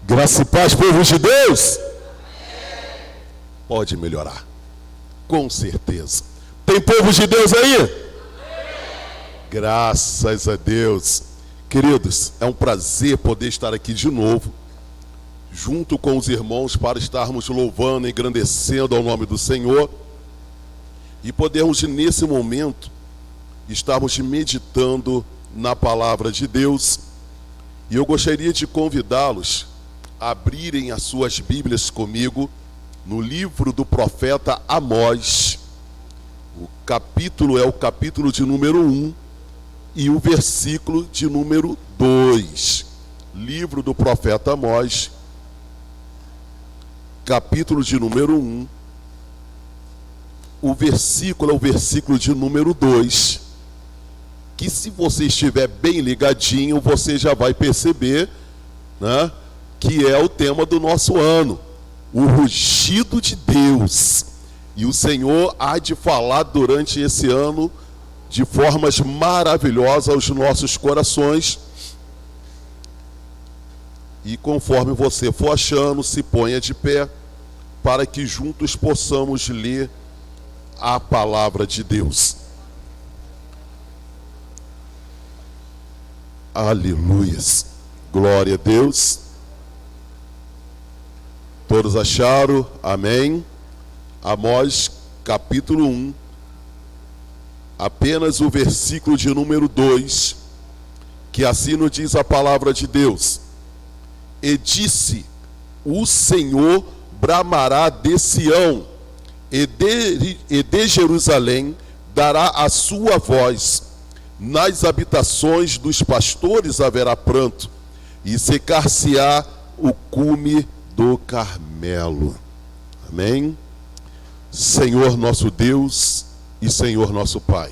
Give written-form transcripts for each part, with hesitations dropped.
Graça e paz, povo de Deus. Pode melhorar, com certeza. Tem povo de Deus aí? Graças a Deus. Queridos, é um prazer poder estar aqui de novo, junto com os irmãos, para estarmos louvando e engrandecendo ao nome do Senhor e podermos, nesse momento, estarmos meditando na palavra de Deus. E eu gostaria de convidá-los a abrirem as suas Bíblias comigo no livro do profeta Amós. O capítulo é o capítulo de número 1 e o versículo de número 2. Livro do profeta Amós, capítulo de número 1. O versículo é o versículo de número 2. Que se você estiver bem ligadinho, você já vai perceber, né, que é o tema do nosso ano, o rugido de Deus. E o Senhor há de falar durante esse ano de formas maravilhosas aos nossos corações. E conforme você for achando, se ponha de pé, para que juntos possamos ler a palavra de Deus. Aleluias, glória a Deus. Todos acharam? Amém. Amós capítulo 1, apenas o versículo de número 2, que assim nos diz a palavra de Deus. E disse: o Senhor bramará de Sião, e de Jerusalém dará a sua voz. Nas habitações dos pastores haverá pranto, e secar-se-á o cume do Carmelo. Amém? Senhor nosso Deus e Senhor nosso Pai,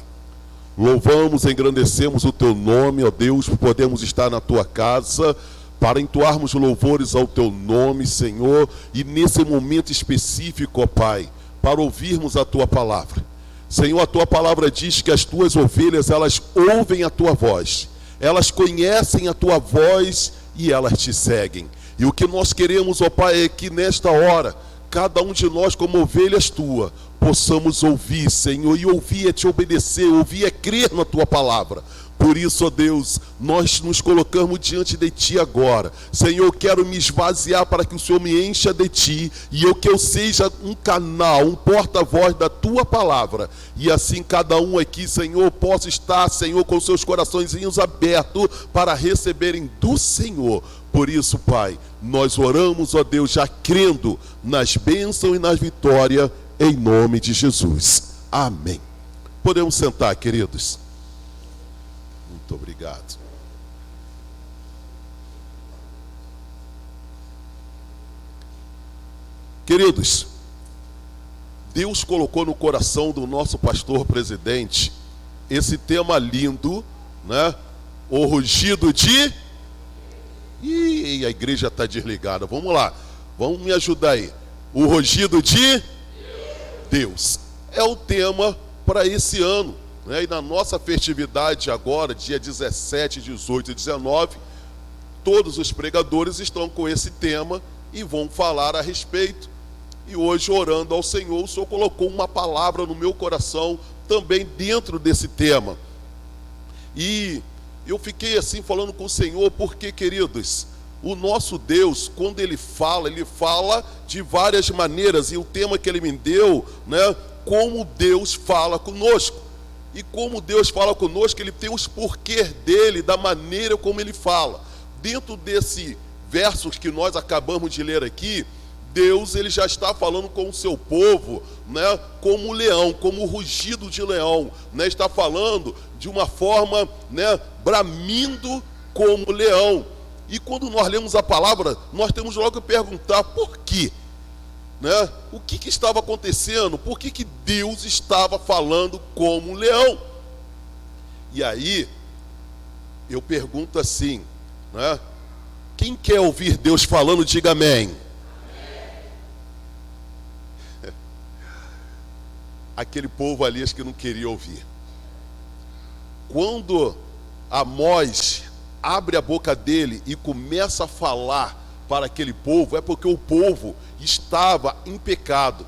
louvamos e engrandecemos o Teu nome, ó Deus, por podermos estar na Tua casa, para entoarmos louvores ao Teu nome, Senhor, e nesse momento específico, ó Pai, para ouvirmos a Tua palavra. Senhor, a Tua palavra diz que as Tuas ovelhas, elas ouvem a Tua voz, elas conhecem a Tua voz e elas Te seguem. E o que nós queremos, ó Pai, é que nesta hora, cada um de nós como ovelhas Tua, possamos ouvir, Senhor, e ouvir é Te obedecer, ouvir é crer na Tua palavra. Por isso, ó Deus, nós nos colocamos diante de Ti agora. Senhor, eu quero me esvaziar para que o Senhor me encha de Ti, e que eu seja um canal, um porta-voz da Tua palavra. E assim cada um aqui, Senhor, possa estar, Senhor, com seus coraçõezinhos abertos para receberem do Senhor. Por isso, Pai, nós oramos, ó Deus, já crendo nas bênçãos e nas vitórias, em nome de Jesus. Amém. Podemos sentar, queridos. Muito obrigado. Queridos, Deus colocou no coração do nosso pastor presidente esse tema lindo, né? O rugido de... Ih, a igreja está desligada. Vamos lá, vamos me ajudar aí. O rugido de Deus é o tema para esse ano. E na nossa festividade agora, dia 17, 18 e 19, todos os pregadores estão com esse tema e vão falar a respeito. E hoje, orando ao Senhor, o Senhor colocou uma palavra no meu coração também dentro desse tema. E eu fiquei assim falando com o Senhor, porque, queridos, o nosso Deus, quando Ele fala de várias maneiras. E o tema que Ele me deu, né, como Deus fala conosco. E como Deus fala conosco, Ele tem os porquês dele, da maneira como Ele fala. Dentro desse versos que nós acabamos de ler aqui, Deus, Ele já está falando com o seu povo, né, como leão, como o rugido de leão, né, está falando de uma forma, né, bramindo como leão. E quando nós lemos a palavra, nós temos logo que perguntar por quê? Né? O que estava acontecendo? Por que Deus estava falando como um leão? E aí, eu pergunto assim, né? Quem quer ouvir Deus falando, diga amém. Amém. Aquele povo ali, acho que não queria ouvir. Quando Amós abre a boca dele e começa a falar para aquele povo, é porque o povo estava em pecado,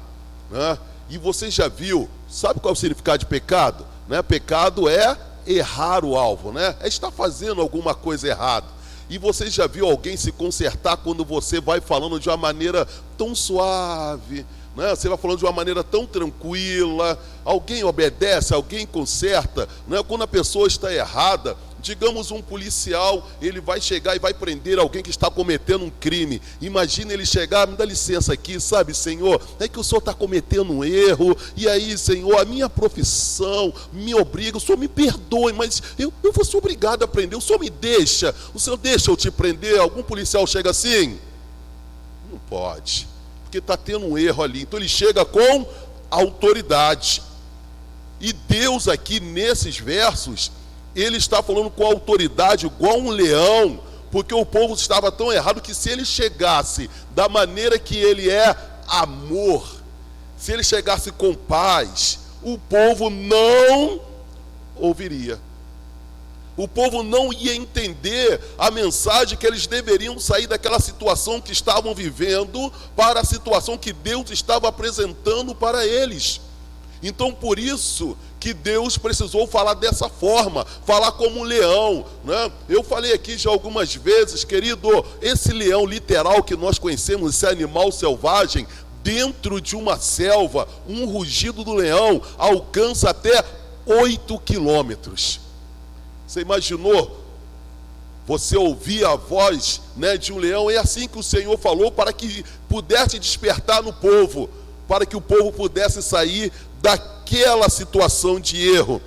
né? E você já viu, sabe qual é o significado de pecado? Né? Pecado é errar o alvo, né? É estar fazendo alguma coisa errada. E você já viu alguém se consertar quando você vai falando de uma maneira tão suave, né? Você vai falando de uma maneira tão tranquila, alguém obedece, alguém conserta, né? Quando a pessoa está errada, digamos um policial, ele vai chegar e vai prender alguém que está cometendo um crime. Imagina ele chegar, me dá licença aqui, sabe, senhor, é que o senhor está cometendo um erro, e aí, senhor, a minha profissão me obriga, o senhor me perdoe, mas eu vou ser obrigado a prender, o senhor me deixa, o senhor deixa eu te prender? Algum policial chega assim? Não pode, porque está tendo um erro ali. Então ele chega com autoridade. E Deus aqui nesses versos, ele está falando com autoridade igual um leão, porque o povo estava tão errado que se ele chegasse da maneira que ele é, amor, se ele chegasse com paz, o povo não ouviria. O povo não ia entender a mensagem que eles deveriam sair daquela situação que estavam vivendo para a situação que Deus estava apresentando para eles. Então, por isso que Deus precisou falar dessa forma, falar como um leão, né? Eu falei aqui já algumas vezes, querido, esse leão literal que nós conhecemos, esse animal selvagem, dentro de uma selva, um rugido do leão alcança até 8 quilômetros. Você imaginou? Você ouvir a voz, né, de um leão? É assim que o Senhor falou para que pudesse despertar no povo, para que o povo pudesse sair daquela situação de erro.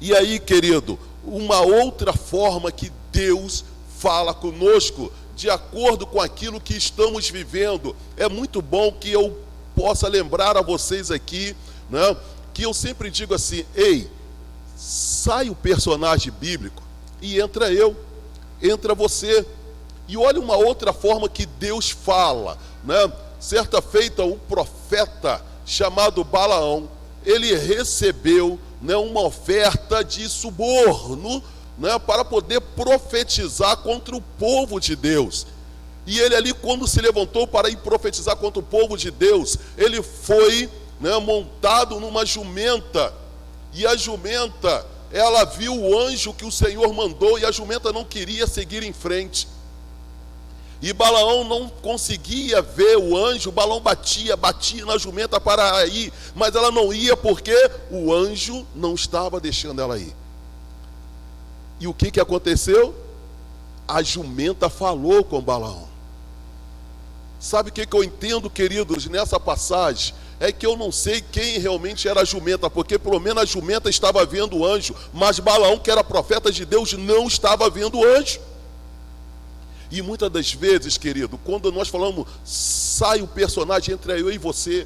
E aí, querido, uma outra forma que Deus fala conosco, de acordo com aquilo que estamos vivendo. É muito bom que eu possa lembrar a vocês aqui, né, que eu sempre digo assim: ei, sai o personagem bíblico e entra eu, entra você. E olha uma outra forma que Deus fala, né? Certa feita, um profeta chamado Balaão, ele recebeu, né, uma oferta de suborno, né, para poder profetizar contra o povo de Deus. E ele ali, quando se levantou para ir profetizar contra o povo de Deus, ele foi, né, montado numa jumenta. E a jumenta, ela viu o anjo que o Senhor mandou, e a jumenta não queria seguir em frente. E Balaão não conseguia ver o anjo. Balaão batia na jumenta para ir, mas ela não ia porque o anjo não estava deixando ela ir. E o que aconteceu? A jumenta falou com Balaão. Sabe o que eu entendo, queridos, nessa passagem? É que eu não sei quem realmente era a jumenta, porque pelo menos a jumenta estava vendo o anjo, mas Balaão, que era profeta de Deus, não estava vendo o anjo. E muitas das vezes, querido, quando nós falamos, sai o personagem entre eu e você,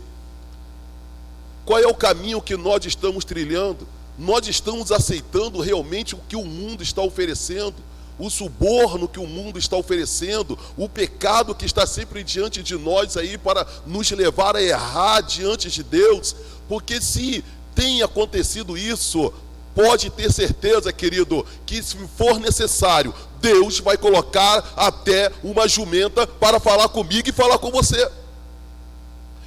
qual é o caminho que nós estamos trilhando? Nós estamos aceitando realmente o que o mundo está oferecendo, o suborno que o mundo está oferecendo, o pecado que está sempre diante de nós aí para nos levar a errar diante de Deus. Porque se tem acontecido isso, pode ter certeza, querido, que se for necessário, Deus vai colocar até uma jumenta para falar comigo e falar com você.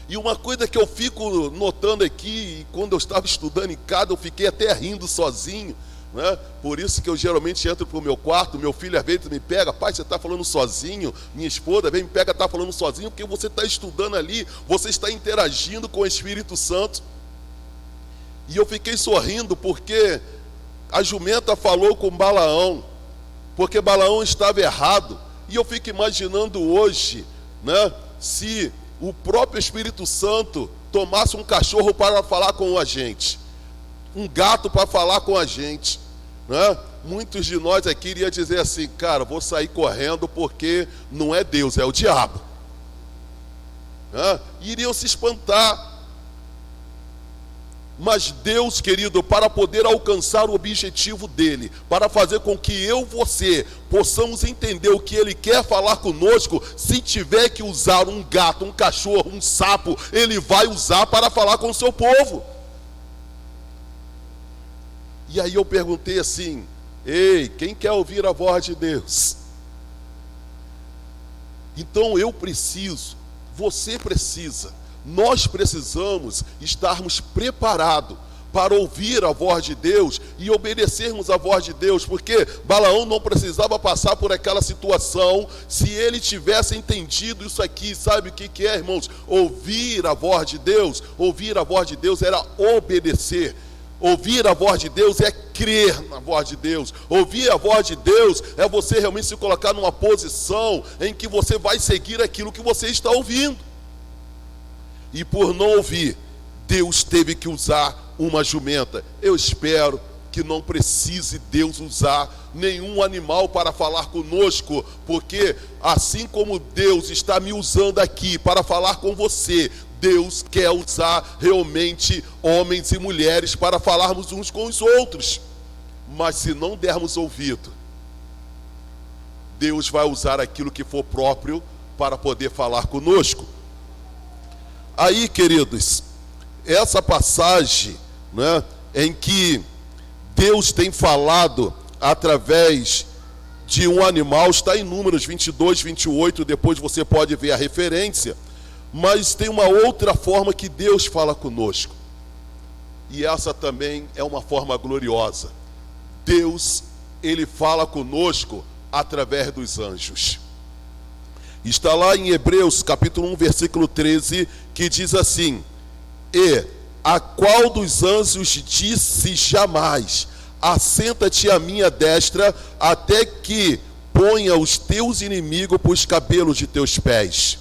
E uma coisa que eu fico notando aqui, quando eu estava estudando em casa, eu fiquei até rindo sozinho, né? Por isso que eu geralmente entro para o meu quarto, meu filho às vezes me pega: pai, você está falando sozinho? Minha esposa vem me pega, está falando sozinho, porque você está estudando ali, você está interagindo com o Espírito Santo. E eu fiquei sorrindo porque a jumenta falou com Balaão, porque Balaão estava errado. E eu fico imaginando hoje, né, se o próprio Espírito Santo tomasse um cachorro para falar com a gente, um gato para falar com a gente, né? Muitos de nós aqui iriam dizer assim: cara, vou sair correndo porque não é Deus, é o diabo, né? Iriam se espantar. Mas Deus, querido, para poder alcançar o objetivo dele, para fazer com que eu e você possamos entender o que ele quer falar conosco, se tiver que usar um gato, um cachorro, um sapo, ele vai usar para falar com o seu povo. E aí eu perguntei assim: ei, quem quer ouvir a voz de Deus? Então eu preciso, você precisa, nós precisamos estarmos preparados para ouvir a voz de Deus e obedecermos a voz de Deus, porque Balaão não precisava passar por aquela situação se ele tivesse entendido isso aqui. Sabe o que é, irmãos? Ouvir a voz de Deus. Ouvir a voz de Deus era obedecer. Ouvir a voz de Deus é crer na voz de Deus. Ouvir a voz de Deus é você realmente se colocar numa posição em que você vai seguir aquilo que você está ouvindo. E por não ouvir, Deus teve que usar uma jumenta. Eu espero que não precise Deus usar nenhum animal para falar conosco, porque assim como Deus está me usando aqui para falar com você, Deus quer usar realmente homens e mulheres para falarmos uns com os outros. Mas se não dermos ouvido, Deus vai usar aquilo que for próprio para poder falar conosco. Aí, queridos, essa passagem, né, em que Deus tem falado através de um animal, está em Números 22, 28, depois você pode ver a referência, mas tem uma outra forma que Deus fala conosco, e essa também é uma forma gloriosa. Deus, Ele fala conosco através dos anjos. Está lá em Hebreus capítulo 1, versículo 13, que diz assim: e a qual dos anjos disse jamais, assenta-te à minha destra, até que ponha os teus inimigos por os cabelos de teus pés.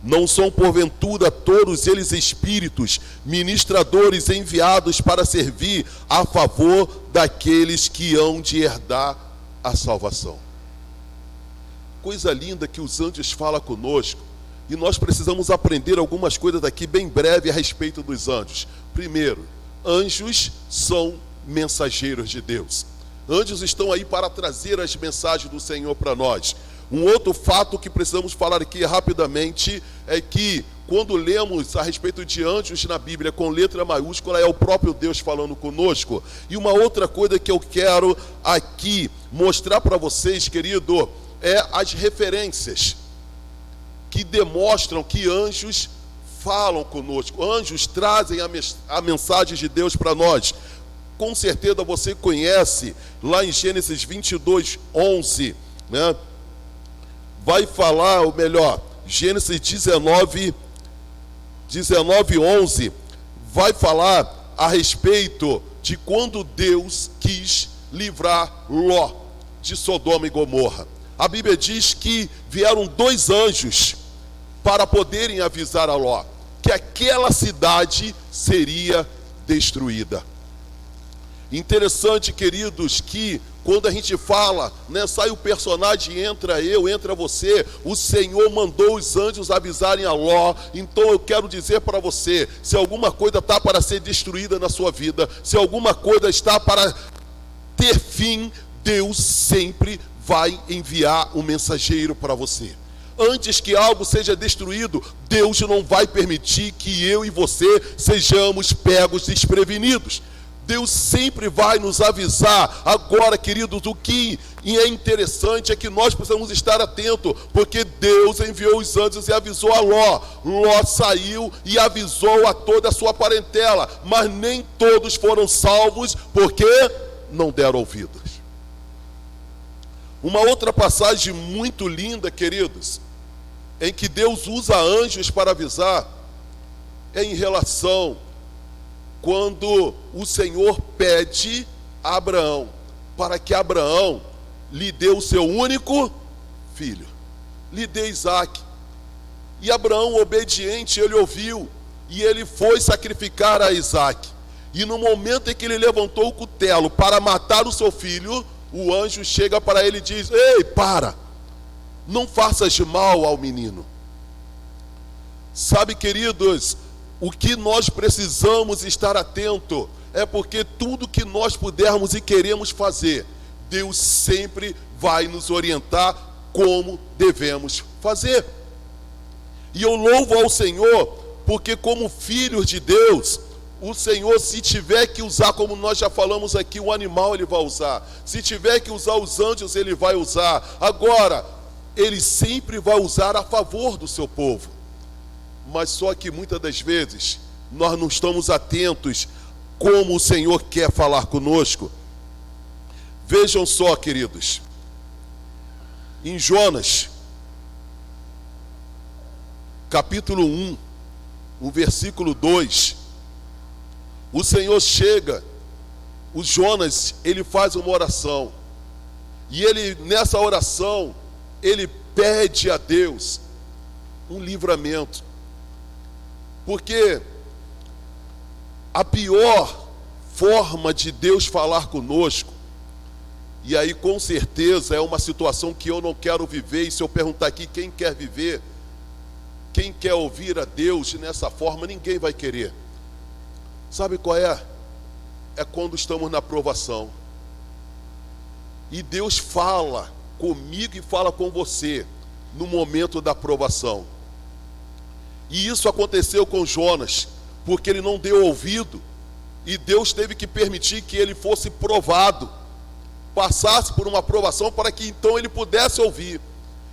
Não são porventura todos eles espíritos, ministradores enviados para servir a favor daqueles que hão de herdar a salvação. Coisa linda que os anjos falam conosco. E nós precisamos aprender algumas coisas aqui bem breve a respeito dos anjos. Primeiro, anjos são mensageiros de Deus. Anjos estão aí para trazer as mensagens do Senhor para nós. Um outro fato que precisamos falar aqui rapidamente é que quando lemos a respeito de anjos na Bíblia com letra maiúscula, é o próprio Deus falando conosco. E uma outra coisa que eu quero aqui mostrar para vocês, querido, é as referências que demonstram que anjos falam conosco. Anjos trazem a mensagem de Deus para nós. Com certeza você conhece, lá em Gênesis 22, 11, né? Vai falar, ou melhor, Gênesis 19, 11, vai falar a respeito de quando Deus quis livrar Ló de Sodoma e Gomorra. A Bíblia diz que vieram 2 anjos para poderem avisar a Ló que aquela cidade seria destruída. Interessante, queridos, que quando a gente fala, né, sai o personagem, entra eu, entra você, o Senhor mandou os anjos avisarem a Ló. Então eu quero dizer para você, se alguma coisa está para ser destruída na sua vida, se alguma coisa está para ter fim, Deus sempre vai enviar um mensageiro para você. Antes que algo seja destruído, Deus não vai permitir que eu e você sejamos pegos desprevenidos. Deus sempre vai nos avisar. Agora, queridos, o que é interessante é que nós precisamos estar atentos, porque Deus enviou os anjos e avisou a Ló. Ló saiu e avisou a toda a sua parentela, mas nem todos foram salvos, porque não deram ouvidos. Uma outra passagem muito linda, queridos, em que Deus usa anjos para avisar, é em relação quando o Senhor pede a Abraão para que Abraão lhe dê o seu único filho, lhe dê Isaque. E Abraão, obediente, ele ouviu e ele foi sacrificar a Isaque. E no momento em que ele levantou o cutelo para matar o seu filho, o anjo chega para ele e diz: ei, para, não faças mal ao menino. Sabe, queridos, o que nós precisamos estar atento é porque tudo que nós pudermos e queremos fazer, Deus sempre vai nos orientar como devemos fazer. E eu louvo ao Senhor, porque como filhos de Deus, o Senhor, se tiver que usar, como nós já falamos aqui, o animal Ele vai usar. Se tiver que usar os anjos, Ele vai usar. Agora, ele sempre vai usar a favor do seu povo. Mas só que muitas das vezes nós não estamos atentos como o Senhor quer falar conosco. Vejam só, queridos, em Jonas, capítulo 1, o versículo 2, o Senhor chega, o Jonas, ele faz uma oração, e ele, nessa oração, ele pede a Deus um livramento, porque a pior forma de Deus falar conosco, e aí com certeza é uma situação que eu não quero viver, e se eu perguntar aqui quem quer viver, quem quer ouvir a Deus nessa forma, ninguém vai querer. Sabe qual é? É quando estamos na provação. E Deus fala comigo e fala com você no momento da provação. E isso aconteceu com Jonas, porque ele não deu ouvido. E Deus teve que permitir que ele fosse provado, passasse por uma provação para que então ele pudesse ouvir.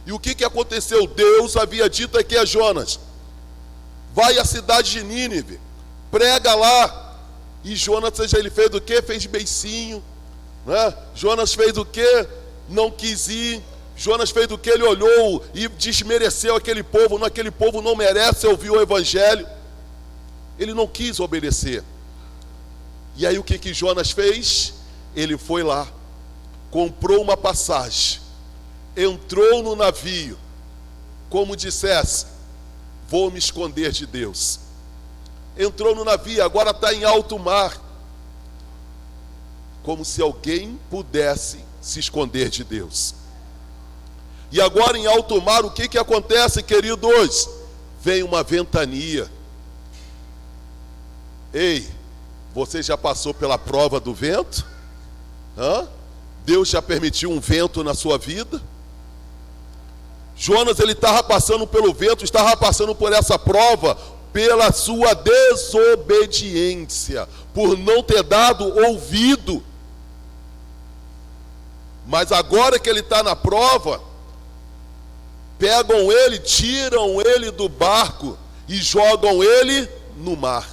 E o que aconteceu? Deus havia dito aqui a Jonas: vai à cidade de Nínive, prega lá. E Jonas, ele fez o quê? Fez beicinho, né? Jonas fez o quê? Não quis ir. Jonas fez o quê? Ele olhou e desmereceu aquele povo. Não, aquele povo não merece ouvir o evangelho. Ele não quis obedecer. E aí o que Jonas fez? Ele foi lá, comprou uma passagem, entrou no navio, como dissesse: vou me esconder de Deus. Entrou no navio, agora está em alto mar, como se alguém pudesse se esconder de Deus. E agora em alto mar, o que acontece, queridos? Vem uma ventania. Ei, você já passou pela prova do vento? Deus já permitiu um vento na sua vida? Jonas, ele estava passando pelo vento, estava passando por essa prova, pela sua desobediência, por não ter dado ouvido. Mas agora que ele está na prova, pegam ele, tiram ele do barco e jogam ele no mar.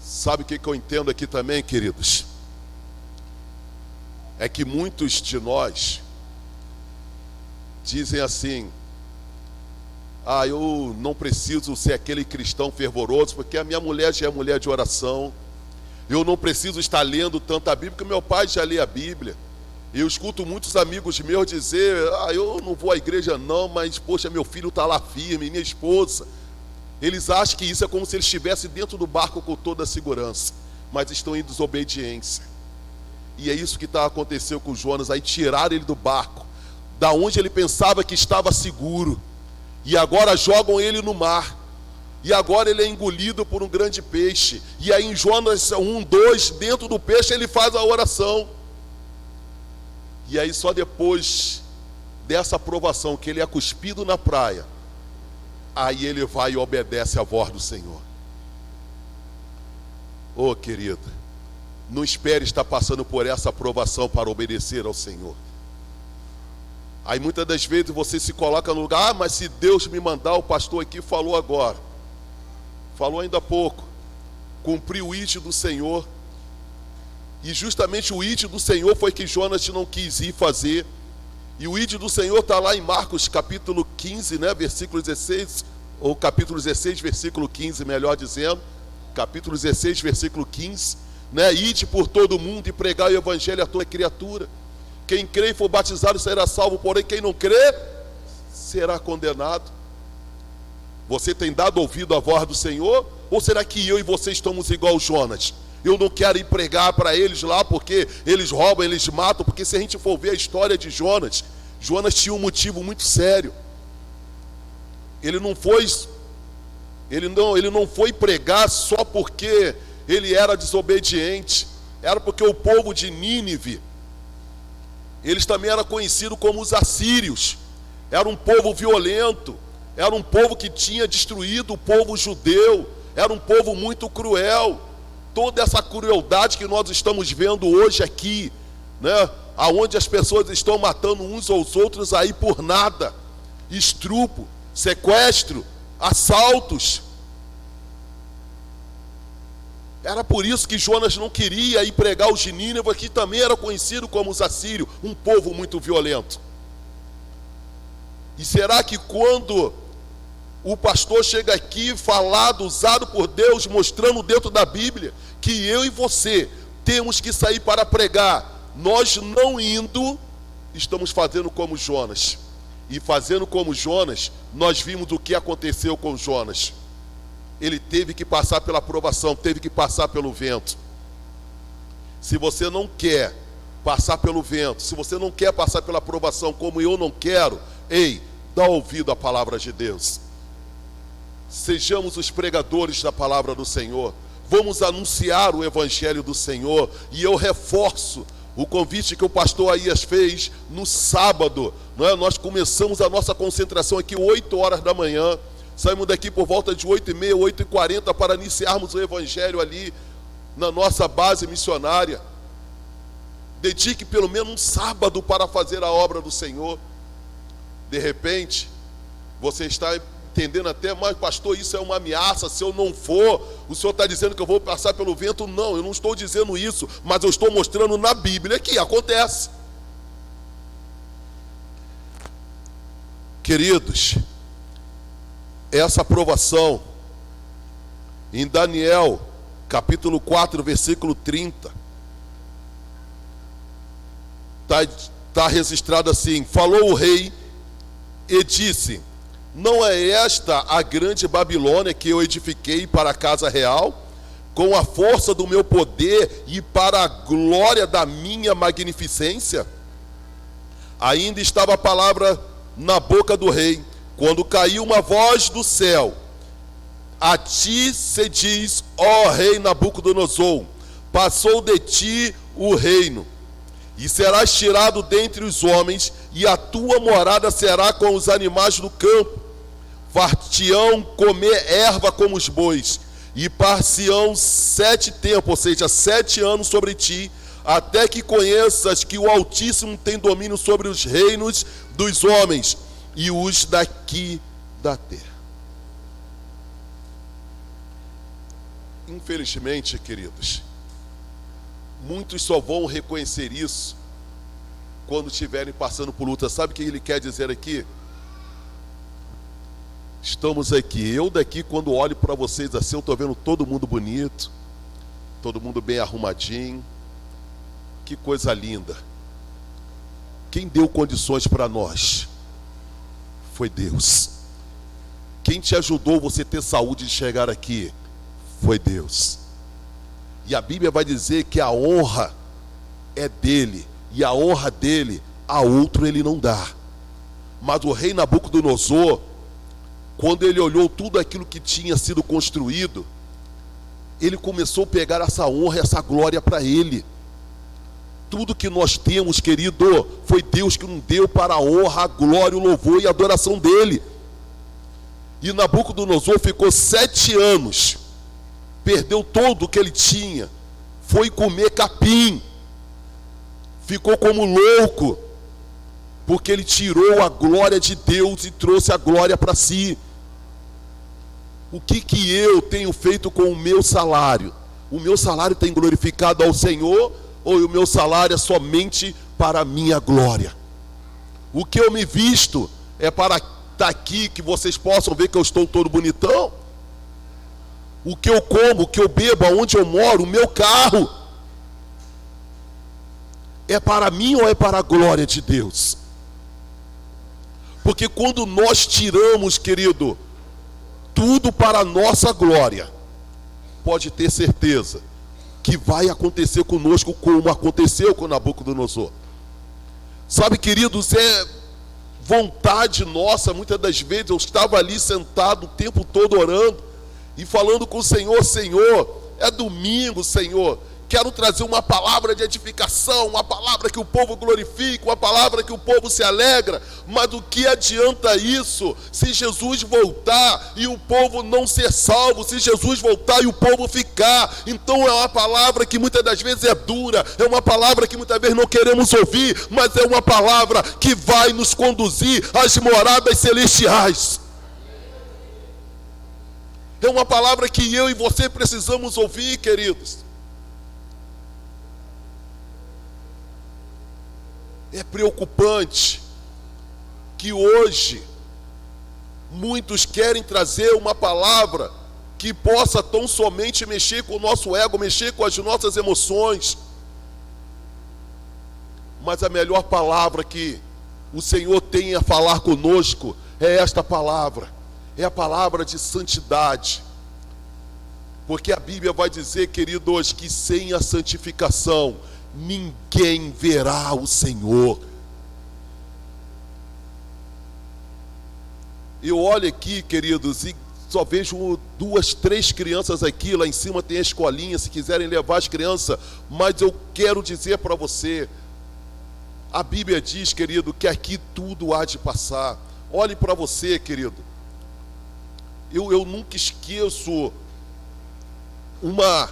Sabe o que eu entendo aqui também, queridos? É que muitos de nós dizem assim: eu não preciso ser aquele cristão fervoroso, porque a minha mulher já é mulher de oração. Eu não preciso estar lendo tanta Bíblia, porque meu pai já lê a Bíblia. Eu escuto muitos amigos meus dizer: eu não vou à igreja não, mas poxa, meu filho está lá firme, minha esposa. Eles acham que isso é como se eles estivessem dentro do barco com toda a segurança, mas estão em desobediência. E é isso que aconteceu com Jonas. Aí tiraram ele do barco, da onde ele pensava que estava seguro, e agora jogam ele no mar, e agora ele é engolido por um grande peixe. E aí em Jonas 1, 2, dentro do peixe ele faz a oração. E aí só depois dessa aprovação, que ele é cuspido na praia, aí ele vai e obedece à voz do Senhor. Ô querido, não espere estar passando por essa aprovação para obedecer ao Senhor. Aí muitas das vezes você se coloca no lugar: mas se Deus me mandar, o pastor aqui falou agora, falou ainda há pouco, cumprir o id do Senhor. E justamente o id do Senhor foi que Jonas não quis ir fazer. E o id do Senhor está lá em Marcos capítulo 15, né, versículo 16, ou capítulo 16, versículo 15, melhor dizendo, capítulo 16, versículo 15, né? Ide por todo mundo e pregai o evangelho a toda criatura. Quem crê e for batizado será salvo, porém quem não crê será condenado. Você tem dado ouvido à voz do Senhor? Ou será que eu e você estamos igual Jonas? Eu não quero ir pregar para eles lá porque eles roubam, eles matam. Porque se a gente for ver a história de Jonas, Jonas tinha um motivo muito sério. Ele não foi pregar só porque ele era desobediente. Era porque o povo de Nínive, eles também eram conhecidos como os assírios. Era um povo violento, era um povo que tinha destruído o povo judeu, era um povo muito cruel. Toda essa crueldade que nós estamos vendo hoje aqui, né? aonde as pessoas estão matando uns aos outros aí por nada, estupro, sequestro, assaltos. Era por isso que Jonas não queria ir pregar os de Nínive, que também era conhecido como os assírios, um povo muito violento. E será que quando o pastor chega aqui falado, usado por Deus, mostrando dentro da Bíblia, que eu e você temos que sair para pregar, nós não indo, estamos fazendo como Jonas. E fazendo como Jonas, nós vimos o que aconteceu com Jonas. Ele teve que passar pela provação, teve que passar pelo vento. Se você não quer passar pelo vento, se você não quer passar pela provação como eu não quero, ei, dá ouvido à palavra de Deus. Sejamos os pregadores da palavra do Senhor. Vamos anunciar o evangelho do Senhor. E eu reforço o convite que o pastor Aías fez no sábado. Não é? Nós começamos a nossa concentração aqui 8 horas da manhã. Saímos daqui por volta de 8h30, 8h40 para iniciarmos o evangelho ali na nossa base missionária. Dedique pelo menos um sábado para fazer a obra do Senhor. De repente, você está entendendo até, mas pastor, isso é uma ameaça, se eu não for, o senhor está dizendo que eu vou passar pelo vento? Não, eu não estou dizendo isso, mas eu estou mostrando na Bíblia que acontece. Queridos, essa aprovação em Daniel, capítulo 4, versículo 30, está registrado assim: falou o rei e disse: não é esta a grande Babilônia que eu edifiquei para a casa real, com a força do meu poder e para a glória da minha magnificência? Ainda estava a palavra na boca do rei, quando caiu uma voz do céu: a ti se diz, ó rei Nabucodonosor, passou de ti o reino, e serás tirado dentre os homens, e a tua morada será com os animais do campo. Far-te-ão comer erva como os bois, e par-se-ão 7 tempos, ou seja, 7 anos sobre ti, até que conheças que o Altíssimo tem domínio sobre os reinos dos homens e os daqui da terra. Infelizmente, queridos, muitos só vão reconhecer isso quando estiverem passando por luta. Sabe o que ele quer dizer aqui? Estamos aqui, eu daqui, quando olho para vocês assim, eu estou vendo todo mundo bonito, todo mundo bem arrumadinho. Que coisa linda. Quem deu condições para nós? Foi Deus. Quem te ajudou você ter saúde de chegar aqui? Foi Deus. E a Bíblia vai dizer que a honra é dele, e a honra dele a outro ele não dá. Mas o rei Nabucodonosor, quando ele olhou tudo aquilo que tinha sido construído, ele começou a pegar essa honra e essa glória para ele. Tudo que nós temos, querido, foi Deus que nos deu para a honra, a glória, o louvor e a adoração dele. E Nabucodonosor ficou 7 anos, perdeu tudo o que ele tinha, foi comer capim, ficou como louco, porque ele tirou a glória de Deus e trouxe a glória para si. O que eu tenho feito com o meu salário? O meu salário tem glorificado ao Senhor, ou o meu salário é somente para a minha glória? O que eu me visto é para estar aqui, que vocês possam ver que eu estou todo bonitão? O que eu como, o que eu bebo, aonde eu moro, o meu carro, é para mim ou é para a glória de Deus? Porque quando nós tiramos, querido, tudo para a nossa glória, pode ter certeza que vai acontecer conosco como aconteceu com Nabucodonosor. Sabe, queridos, é vontade nossa, muitas das vezes eu estava ali sentado o tempo todo orando e falando com o Senhor: Senhor, é domingo, Senhor, quero trazer uma palavra de edificação, uma palavra que o povo glorifica, uma palavra que o povo se alegra. Mas do que adianta isso se Jesus voltar e o povo não ser salvo, se Jesus voltar e o povo ficar? Então é uma palavra que muitas das vezes é dura, é uma palavra que muitas vezes não queremos ouvir, mas é uma palavra que vai nos conduzir às moradas celestiais. É uma palavra que eu e você precisamos ouvir, queridos. É preocupante que hoje muitos querem trazer uma palavra que possa tão somente mexer com o nosso ego, mexer com as nossas emoções. Mas a melhor palavra que o Senhor tem a falar conosco é esta palavra. É a palavra de santidade. Porque a Bíblia vai dizer, queridos, que sem a santificação ninguém verá o Senhor. Eu olho aqui, queridos, e só vejo 2, 3 crianças aqui. Lá em cima tem a escolinha, se quiserem levar as crianças. Mas eu quero dizer para você, a Bíblia diz, querido, que aqui tudo há de passar. Olhe para você, querido. Eu nunca esqueço uma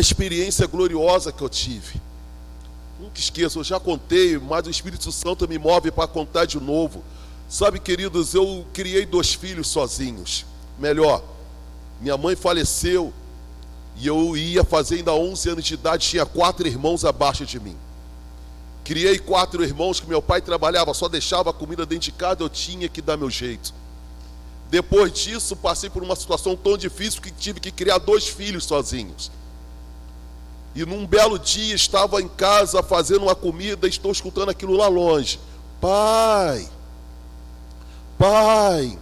experiência gloriosa que eu tive. Nunca esqueço, eu já contei, mas o Espírito Santo me move para contar de novo. Sabe, queridos, eu criei 2 filhos sozinhos. Melhor, minha mãe faleceu e eu ia fazer ainda 11 anos de idade, tinha 4 irmãos abaixo de mim. Criei 4 irmãos que meu pai trabalhava, só deixava a comida dentro de casa, eu tinha que dar meu jeito. Depois disso, passei por uma situação tão difícil que tive que criar 2 filhos sozinhos. E num belo dia, estava em casa fazendo uma comida e estou escutando aquilo lá longe. Pai, pai.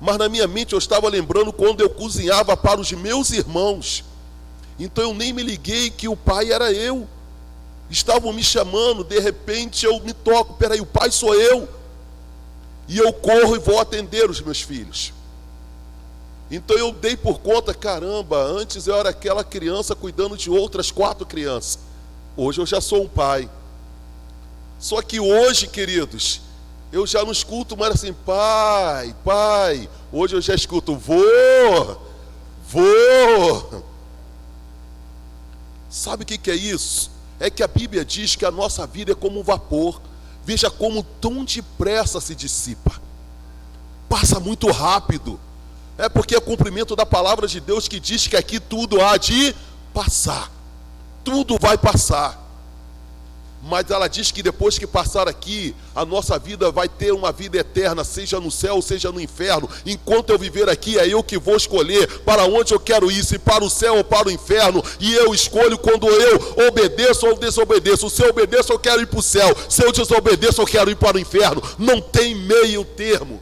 Mas na minha mente eu estava lembrando quando eu cozinhava para os meus irmãos. Então eu nem me liguei que o pai era eu. Estavam me chamando, de repente eu me toco. Peraí, o pai sou eu. E eu corro e vou atender os meus filhos. Então eu dei por conta, caramba, antes eu era aquela criança cuidando de outras 4 crianças. Hoje eu já sou um pai. Só que hoje, queridos, eu já não escuto mais assim, pai, pai. Hoje eu já escuto, vô. Sabe o que é isso? É que a Bíblia diz que a nossa vida é como um vapor. Veja como tão depressa se dissipa. Passa muito rápido. É porque é o cumprimento da palavra de Deus que diz que aqui tudo há de passar. Tudo vai passar. Mas ela diz que depois que passar aqui, a nossa vida vai ter uma vida eterna, seja no céu, seja no inferno. Enquanto eu viver aqui, é eu que vou escolher para onde eu quero ir, se para o céu ou para o inferno. E eu escolho quando eu obedeço ou desobedeço. Se eu obedeço, eu quero ir para o céu. Se eu desobedeço, eu quero ir para o inferno. Não tem meio termo.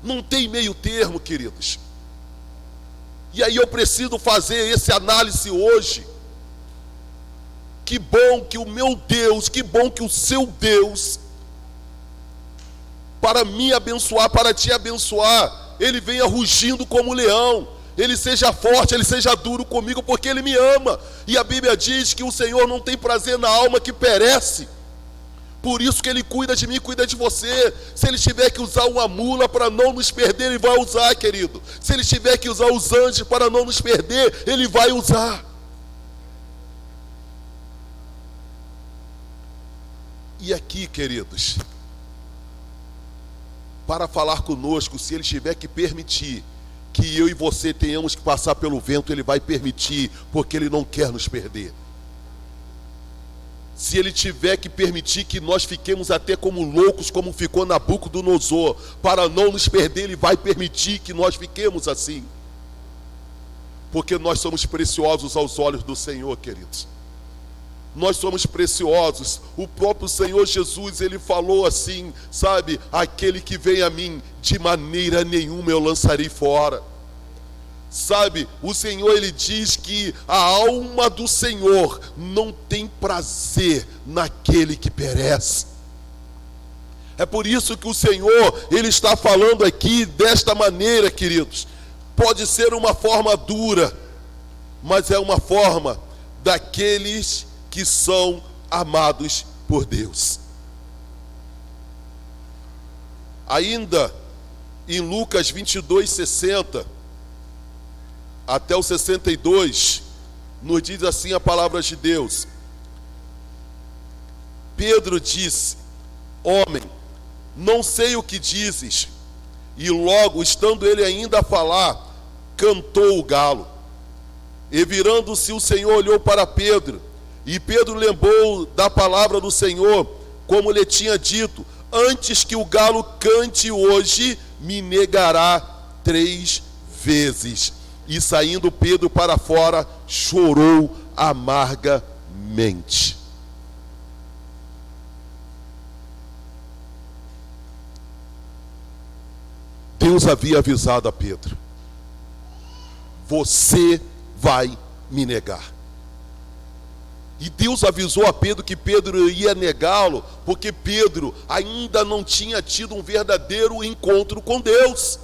Não tem meio termo, queridos. E aí eu preciso fazer esse análise hoje. Que bom que o meu Deus, que bom que o seu Deus, para me abençoar, para te abençoar, Ele venha rugindo como leão. Ele seja forte, Ele seja duro comigo, porque Ele me ama. E a Bíblia diz que o Senhor não tem prazer na alma que perece. Por isso que Ele cuida de mim, cuida de você. Se Ele tiver que usar uma mula para não nos perder, Ele vai usar, querido. Se Ele tiver que usar os anjos para não nos perder, Ele vai usar. E aqui, queridos, para falar conosco, se Ele tiver que permitir que eu e você tenhamos que passar pelo vento, Ele vai permitir, porque Ele não quer nos perder. Se Ele tiver que permitir que nós fiquemos até como loucos, como ficou Nabucodonosor, para não nos perder, Ele vai permitir que nós fiquemos assim. Porque nós somos preciosos aos olhos do Senhor, queridos. Nós somos preciosos. O próprio Senhor Jesus, Ele falou assim, sabe? Aquele que vem a mim, de maneira nenhuma eu lançarei fora. Sabe, o Senhor, Ele diz que a alma do Senhor não tem prazer naquele que perece. É por isso que o Senhor, Ele está falando aqui desta maneira, queridos. Pode ser uma forma dura, mas é uma forma daqueles que são amados por Deus. Ainda em Lucas 22, 60 até o 62, nos diz assim a palavra de Deus: Pedro disse: homem, não sei o que dizes. E logo, estando ele ainda a falar, cantou o galo. E virando-se o Senhor olhou para Pedro, e Pedro lembrou da palavra do Senhor, como lhe tinha dito: antes que o galo cante hoje, me negará 3 vezes. E saindo Pedro para fora, chorou amargamente. Deus havia avisado a Pedro: você vai me negar. E Deus avisou a Pedro que Pedro ia negá-lo, porque Pedro ainda não tinha tido um verdadeiro encontro com Deus.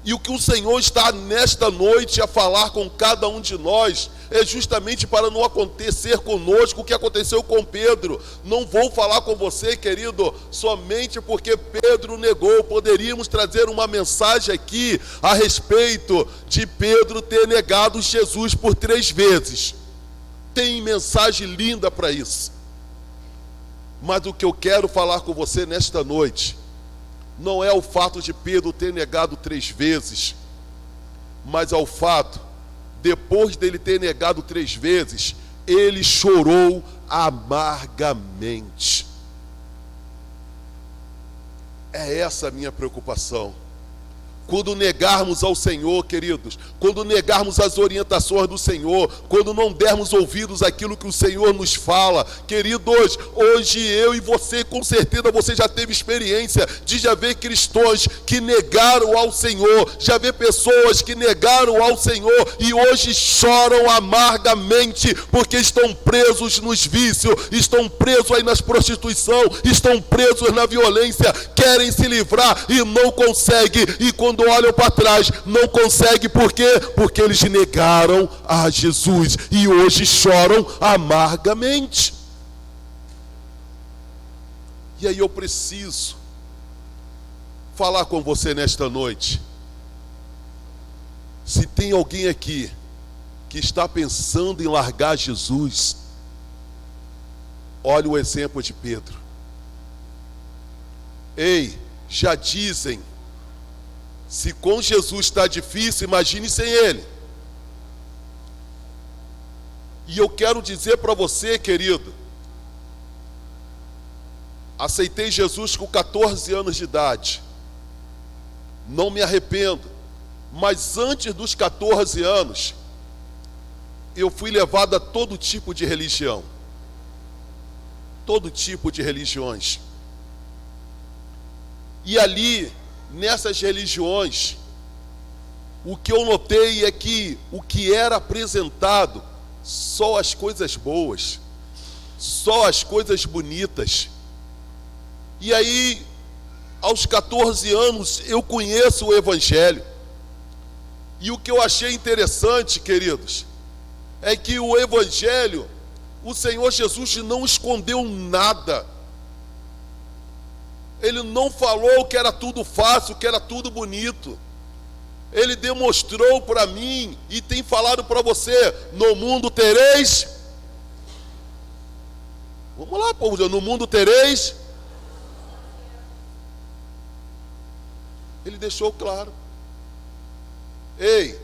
E o que o Senhor está nesta noite a falar com cada um de nós é justamente para não acontecer conosco o que aconteceu com Pedro. Não vou falar com você, querido, somente porque Pedro negou. Poderíamos trazer uma mensagem aqui a respeito de Pedro ter negado Jesus por 3 vezes. Tem mensagem linda para isso. Mas o que eu quero falar com você nesta noite não é o fato de Pedro ter negado 3 vezes, mas é o fato, depois dele ter negado 3 vezes, ele chorou amargamente. É essa a minha preocupação. Quando negarmos ao Senhor, queridos, quando negarmos as orientações do Senhor, quando não dermos ouvidos àquilo que o Senhor nos fala, queridos, hoje eu e você, com certeza você já teve experiência de já ver cristãos que negaram ao Senhor, já ver pessoas que negaram ao Senhor e hoje choram amargamente, porque estão presos nos vícios, estão presos aí nas prostituição, estão presos na violência, querem se livrar e não conseguem, e quando olham para trás, não conseguem. Por quê? Porque eles negaram a Jesus e hoje choram amargamente. E aí eu preciso falar com você nesta noite. Se tem alguém aqui que está pensando em largar Jesus, olha o exemplo de Pedro. Ei, já dizem, se com Jesus está difícil, imagine sem Ele. E eu quero dizer para você, querido, aceitei Jesus com 14 anos de idade. Não me arrependo. Mas antes dos 14 anos, eu fui levado a todo tipo de religião. Todo tipo de religiões. E ali, nessas religiões, o que eu notei é que o que era apresentado, só as coisas boas, só as coisas bonitas. E aí, aos 14 anos, eu conheço o Evangelho. E o que eu achei interessante, queridos, é que o Evangelho, o Senhor Jesus não escondeu nada. Ele não falou que era tudo fácil, que era tudo bonito. Ele demonstrou para mim e tem falado para você: no mundo tereis. Vamos lá, povo, no mundo tereis. Ele deixou claro. Ei,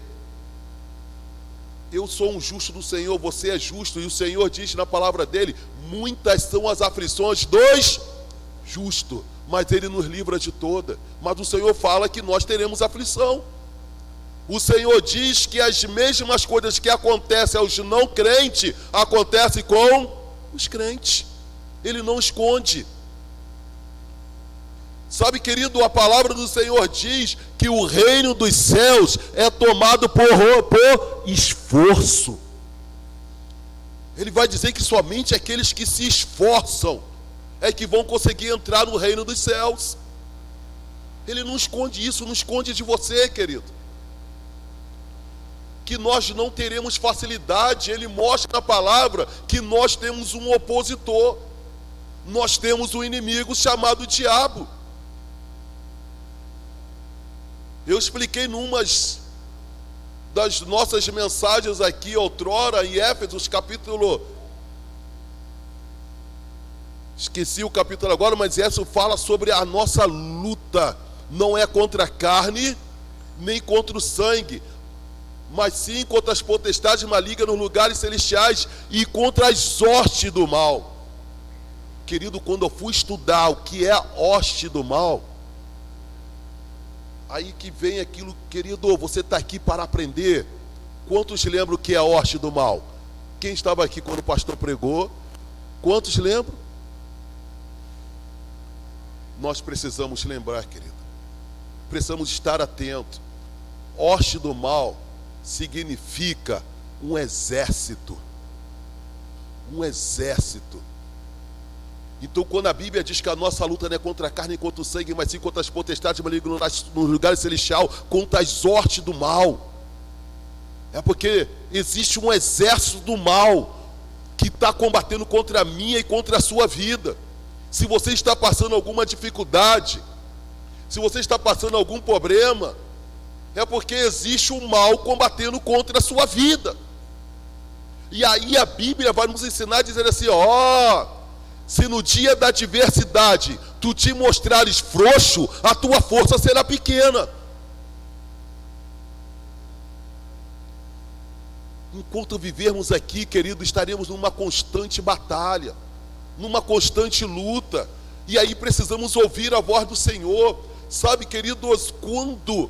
eu sou um justo do Senhor, você é justo. E o Senhor diz na palavra dele: muitas são as aflições dos justos, mas Ele nos livra de toda. Mas o Senhor fala que nós teremos aflição. O Senhor diz que as mesmas coisas que acontecem aos não crentes, acontecem com os crentes. Ele não esconde. Sabe, querido, a palavra do Senhor diz que o reino dos céus é tomado por esforço. Ele vai dizer que somente aqueles que se esforçam é que vão conseguir entrar no reino dos céus. Ele não esconde isso, não esconde de você, querido. que nós não teremos facilidade. Ele mostra na palavra que nós temos um opositor, nós temos um inimigo chamado diabo. Eu expliquei numas das nossas mensagens aqui outrora em Éfesos capítulo, esqueci o capítulo agora, mas Éfeso fala sobre a nossa luta não é contra a carne nem contra o sangue, mas sim contra as potestades malignas nos lugares celestiais e contra as hostes do mal. Querido, quando eu fui estudar o que é a hoste do mal, aí que vem aquilo, querido, você está aqui para aprender. Quantos lembram o que é a hoste do mal? Quem estava aqui quando o pastor pregou? Quantos lembram? Nós precisamos lembrar, querido. Precisamos estar atentos. Hoste do mal significa um exército. Um exército. Então, quando a Bíblia diz que a nossa luta não é contra a carne e contra o sangue, mas sim contra as potestades malignas nos lugares celestiais, contra as hostes do mal, é porque existe um exército do mal que está combatendo contra a minha e contra a sua vida. Se você está passando alguma dificuldade, se você está passando algum problema, é porque existe um mal combatendo contra a sua vida. E aí a Bíblia vai nos ensinar dizendo assim, se no dia da adversidade tu te mostrares frouxo, a tua força será pequena. Enquanto vivermos aqui, querido, estaremos numa constante batalha, numa constante luta. E aí precisamos ouvir a voz do Senhor. Sabe, queridos, quando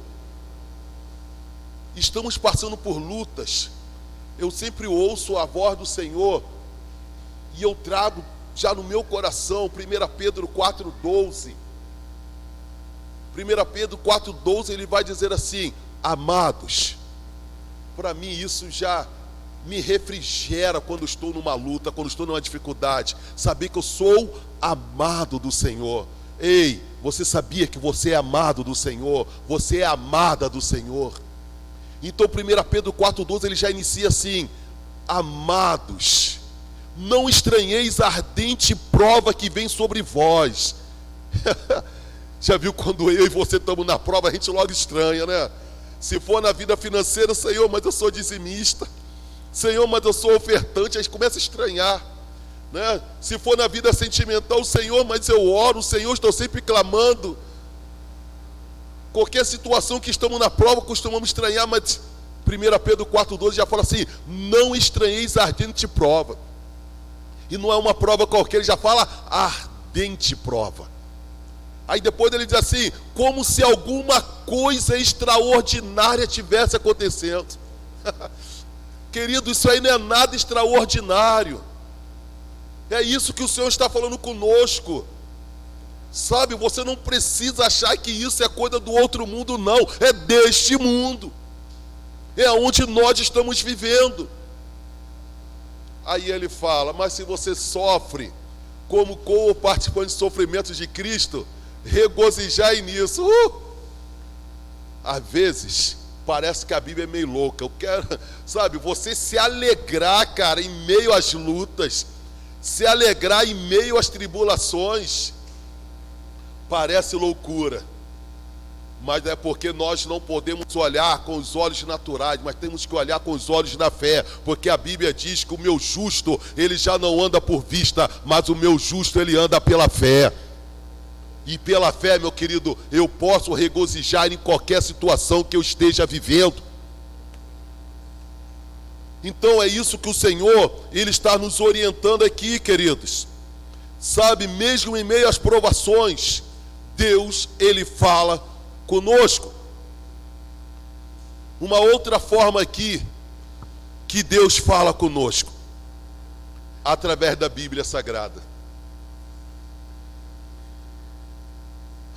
estamos passando por lutas, eu sempre ouço a voz do Senhor e eu trago já no meu coração, 1 Pedro 4,12. 1 Pedro 4,12, ele vai dizer assim: amados. Para mim isso já me refrigera quando estou numa luta, quando estou numa dificuldade. Saber que eu sou amado do Senhor. Ei, você sabia que você é amado do Senhor? Você é amada do Senhor. Então 1 Pedro 4,12 ele já inicia assim: amados, não estranheis a ardente prova que vem sobre vós. Já viu quando eu e você estamos na prova, a gente logo estranha, né? Se for na vida financeira, Senhor, mas eu sou dizimista. Senhor, mas eu sou ofertante. A gente começa a estranhar, né? Se for na vida sentimental, Senhor, mas eu oro, Senhor, estou sempre clamando. Qualquer situação que estamos na prova, costumamos estranhar, mas 1 Pedro 4,12 já fala assim: não estranheis a ardente prova. E não é uma prova qualquer, ele já fala ardente prova. Aí depois ele diz assim: como se alguma coisa extraordinária tivesse acontecendo. Querido, isso aí não é nada extraordinário. É isso que o Senhor está falando conosco. Sabe, você não precisa achar que isso é coisa do outro mundo, não. É deste mundo. É onde nós estamos vivendo. Aí ele fala: mas se você sofre como co-participante de sofrimentos de Cristo, regozijai nisso. Às vezes parece que a Bíblia é meio louca. Eu quero, sabe, você se alegrar, cara, em meio às lutas, se alegrar em meio às tribulações. Parece loucura, mas é porque nós não podemos olhar com os olhos naturais, mas temos que olhar com os olhos da fé, porque a Bíblia diz que o meu justo, ele já não anda por vista, mas o meu justo, ele anda pela fé. E pela fé, meu querido, eu posso regozijar em qualquer situação que eu esteja vivendo. Então é isso que o Senhor, ele está nos orientando aqui, queridos. Sabe, mesmo em meio às provações, Deus, ele fala conosco. Uma outra forma aqui que Deus fala conosco, através da Bíblia Sagrada.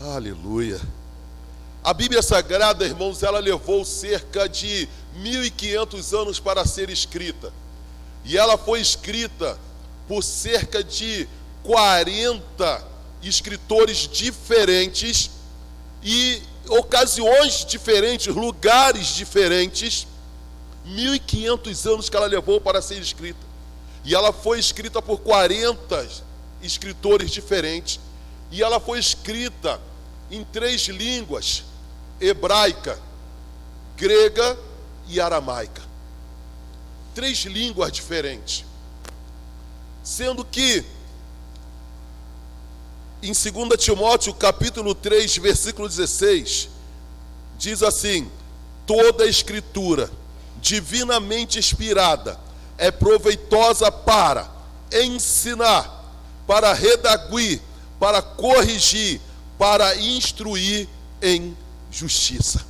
Aleluia. A Bíblia Sagrada, irmãos, ela levou cerca de 1500 anos para ser escrita. E ela foi escrita por cerca de 40 escritores diferentes e ocasiões diferentes, lugares diferentes, 1.500 anos que ela levou para ser escrita. E ela foi escrita por 40 escritores diferentes. E ela foi escrita em 3 línguas: hebraica, grega e aramaica. 3 línguas diferentes. Sendo que em 2 Timóteo, capítulo 3, versículo 16, diz assim: toda a escritura divinamente inspirada é proveitosa para ensinar, para redarguir, para corrigir, para instruir em justiça.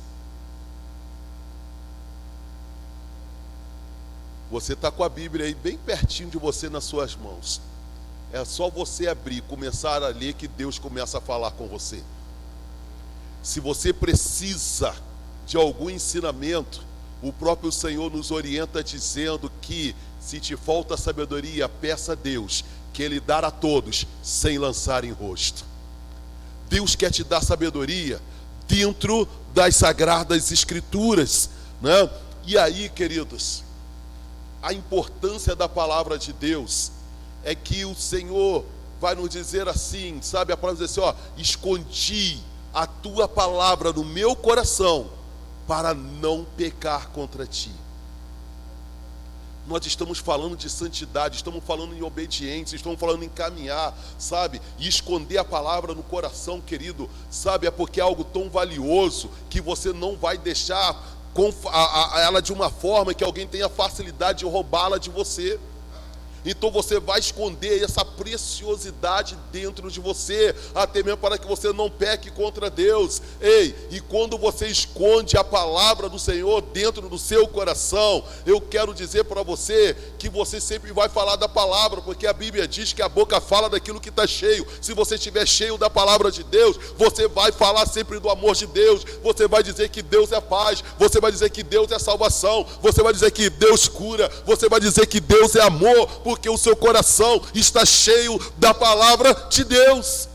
Você está com a Bíblia aí bem pertinho de você nas suas mãos. É só você abrir, começar a ler, que Deus começa a falar com você. Se você precisa de algum ensinamento, o próprio Senhor nos orienta dizendo que, se te falta sabedoria, peça a Deus, que Ele dará a todos, sem lançar em rosto. Deus quer te dar sabedoria dentro das sagradas escrituras, né? E aí, queridos, a importância da palavra de Deus é que o Senhor vai nos dizer assim, sabe? A palavra diz assim, ó: escondi a tua palavra no meu coração para não pecar contra ti. Nós estamos falando de santidade, estamos falando em obediência, estamos falando em caminhar, sabe? E esconder a palavra no coração, querido, sabe? É porque é algo tão valioso que você não vai deixar ela de uma forma que alguém tenha facilidade de roubá-la de você. Então você vai esconder essa preciosidade dentro de você, até mesmo para que você não peque contra Deus. Ei, e quando você esconde a palavra do Senhor dentro do seu coração, eu quero dizer para você que você sempre vai falar da palavra, porque a Bíblia diz que a boca fala daquilo que está cheio. Se você estiver cheio da palavra de Deus, você vai falar sempre do amor de Deus, você vai dizer que Deus é paz, você vai dizer que Deus é salvação, você vai dizer que Deus cura, você vai dizer que Deus é amor, porque o seu coração está cheio da palavra de Deus.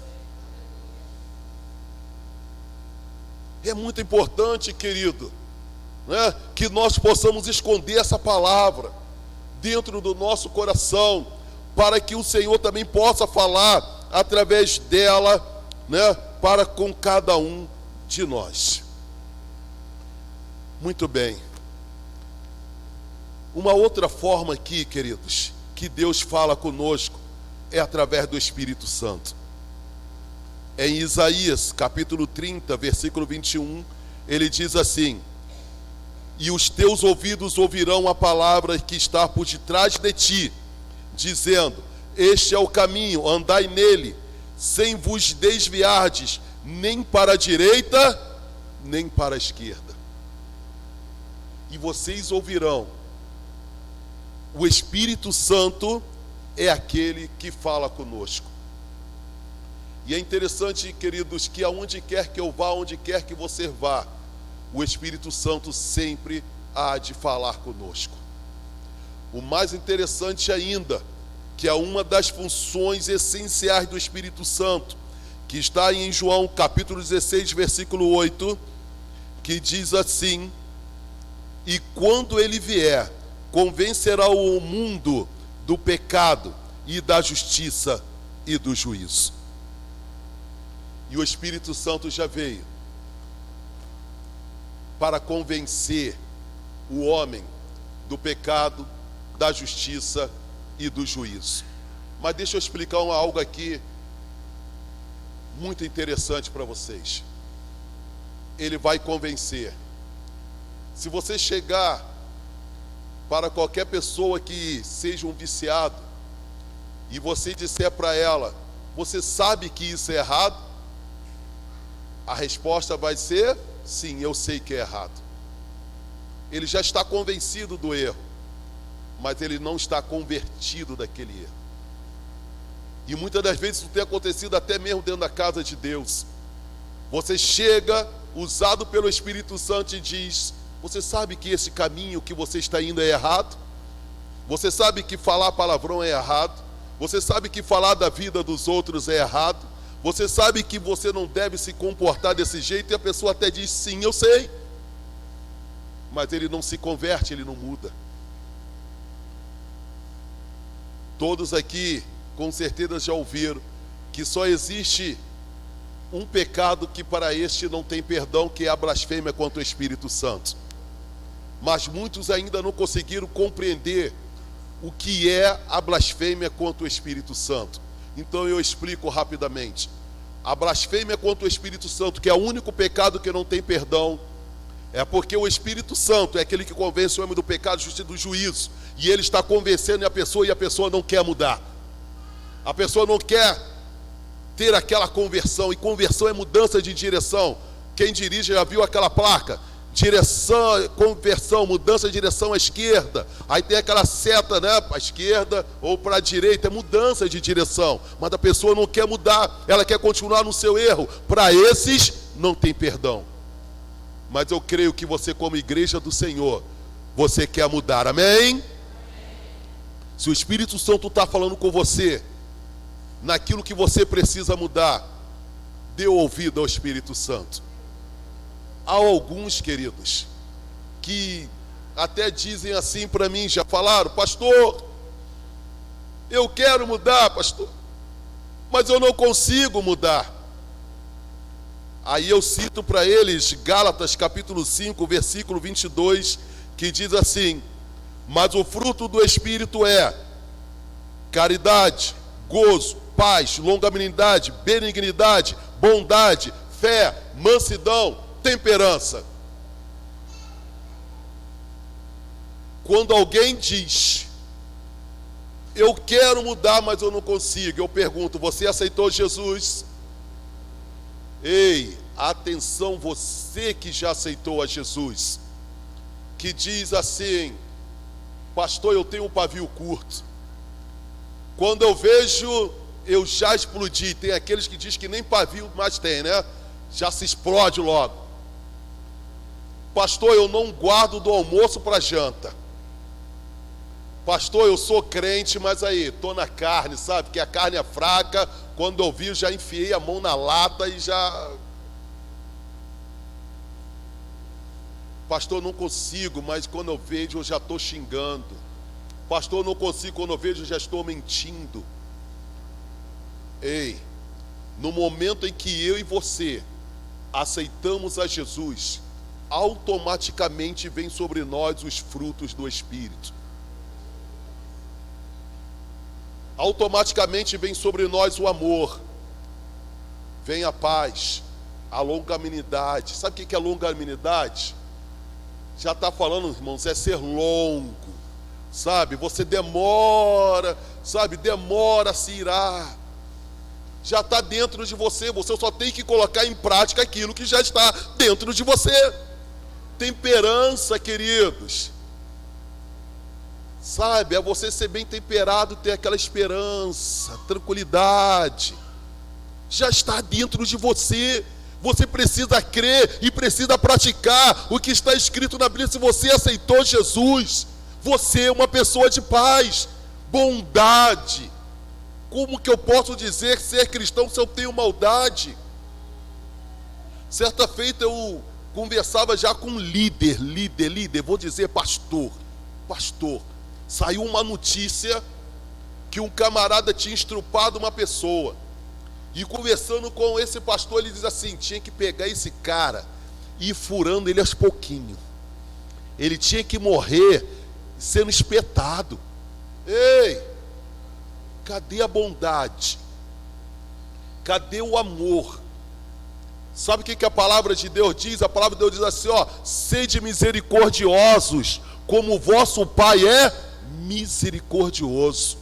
É muito importante, querido, né, que nós possamos esconder essa palavra dentro do nosso coração, para que o Senhor também possa falar através dela, né, para com cada um de nós. Muito bem. Uma outra forma aqui, queridos, que Deus fala conosco é através do Espírito Santo. Em Isaías, capítulo 30, versículo 21, ele diz assim: e os teus ouvidos ouvirão a palavra que está por detrás de ti, dizendo: este é o caminho, andai nele, sem vos desviardes, nem para a direita, nem para a esquerda. E vocês ouvirão. O Espírito Santo é aquele que fala conosco. E é interessante, queridos, que aonde quer que eu vá, onde quer que você vá, o Espírito Santo sempre há de falar conosco. O mais interessante ainda, que é uma das funções essenciais do Espírito Santo, que está em João capítulo 16, versículo 8, que diz assim: e quando ele vier, convencerá o mundo do pecado e da justiça e do juízo. E o Espírito Santo já veio para convencer o homem do pecado, da justiça e do juízo. Mas deixa eu explicar algo aqui muito interessante para vocês. Ele vai convencer. Se você chegar para qualquer pessoa que seja um viciado e você disser para ela: você sabe que isso é errado? A resposta vai ser: sim, eu sei que é errado. Ele já está convencido do erro, mas ele não está convertido daquele erro. E muitas das vezes isso tem acontecido até mesmo dentro da casa de Deus. Você chega, usado pelo Espírito Santo, e diz: você sabe que esse caminho que você está indo é errado? Você sabe que falar palavrão é errado? Você sabe que falar da vida dos outros é errado? Você sabe que você não deve se comportar desse jeito? E a pessoa até diz: sim, eu sei. mas ele não se converte, ele não muda. Todos aqui, com certeza, já ouviram que só existe um pecado que para este não tem perdão, que é a blasfêmia contra o Espírito Santo. Mas muitos ainda não conseguiram compreender o que é a blasfêmia contra o Espírito Santo. Então eu explico rapidamente. A blasfêmia contra o Espírito Santo, que é o único pecado que não tem perdão, é porque o Espírito Santo é aquele que convence o homem do pecado, justiça e do juízo. E ele está convencendo a pessoa e a pessoa não quer mudar. A pessoa não quer ter aquela conversão, e conversão é mudança de direção. Quem dirige já viu aquela placa? Direção, conversão, mudança de direção à esquerda. Aí tem aquela seta, né, para a esquerda ou para a direita, é mudança de direção. Mas a pessoa não quer mudar, ela quer continuar no seu erro. Para esses não tem perdão. Mas eu creio que você, como igreja do Senhor, você quer mudar, amém? Se o Espírito Santo está falando com você naquilo que você precisa mudar, dê ouvido ao Espírito Santo. Há alguns, queridos, que até dizem assim para mim, já falaram: pastor, eu quero mudar, pastor, mas eu não consigo mudar. Aí eu cito para eles Gálatas capítulo 5, versículo 22, que diz assim: mas o fruto do Espírito é caridade, gozo, paz, longanimidade, benignidade, bondade, fé, mansidão, temperança. Quando alguém diz: eu quero mudar, mas eu não consigo, eu pergunto: você aceitou Jesus? Ei, atenção, você que já aceitou a Jesus, que diz assim: pastor, eu tenho um pavio curto. Quando eu vejo, eu já explodi. Tem aqueles que dizem que nem pavio mais tem, né? Já se explode logo. Pastor, eu não guardo do almoço para janta. Pastor, eu sou crente, mas aí, estou na carne, sabe? Que a carne é fraca. Quando eu vi, já enfiei a mão na lata e já... Pastor, não consigo, mas quando eu vejo, eu já estou xingando. Pastor, não consigo, quando eu vejo, eu já estou mentindo. Ei, no momento em que eu e você aceitamos a Jesus, automaticamente vem sobre nós os frutos do Espírito. Automaticamente vem sobre nós o amor, vem a paz, a longanimidade. Sabe o que é longanimidade? Já está falando, irmãos, é ser longo, sabe? Você demora, sabe? Demora a se irar. Já está dentro de você, você só tem que colocar em prática aquilo que já está dentro de você. Temperança, queridos. Sabe, é você ser bem temperado, ter aquela esperança, tranquilidade. Já está dentro de você. Você precisa crer e precisa praticar o que está escrito na Bíblia. Se você aceitou Jesus, você é uma pessoa de paz, bondade. Como que eu posso dizer ser cristão se eu tenho maldade? Certa feita eu conversava já com um líder, vou dizer pastor. Saiu uma notícia que um camarada tinha estrupado uma pessoa. E conversando com esse pastor, ele diz assim: tinha que pegar esse cara e ir furando ele aos pouquinhos. Ele tinha que morrer sendo espetado. Ei, cadê a bondade? Cadê o amor? Sabe o que a palavra de Deus diz? A palavra de Deus diz assim, ó: sede misericordiosos, como o vosso Pai é misericordioso.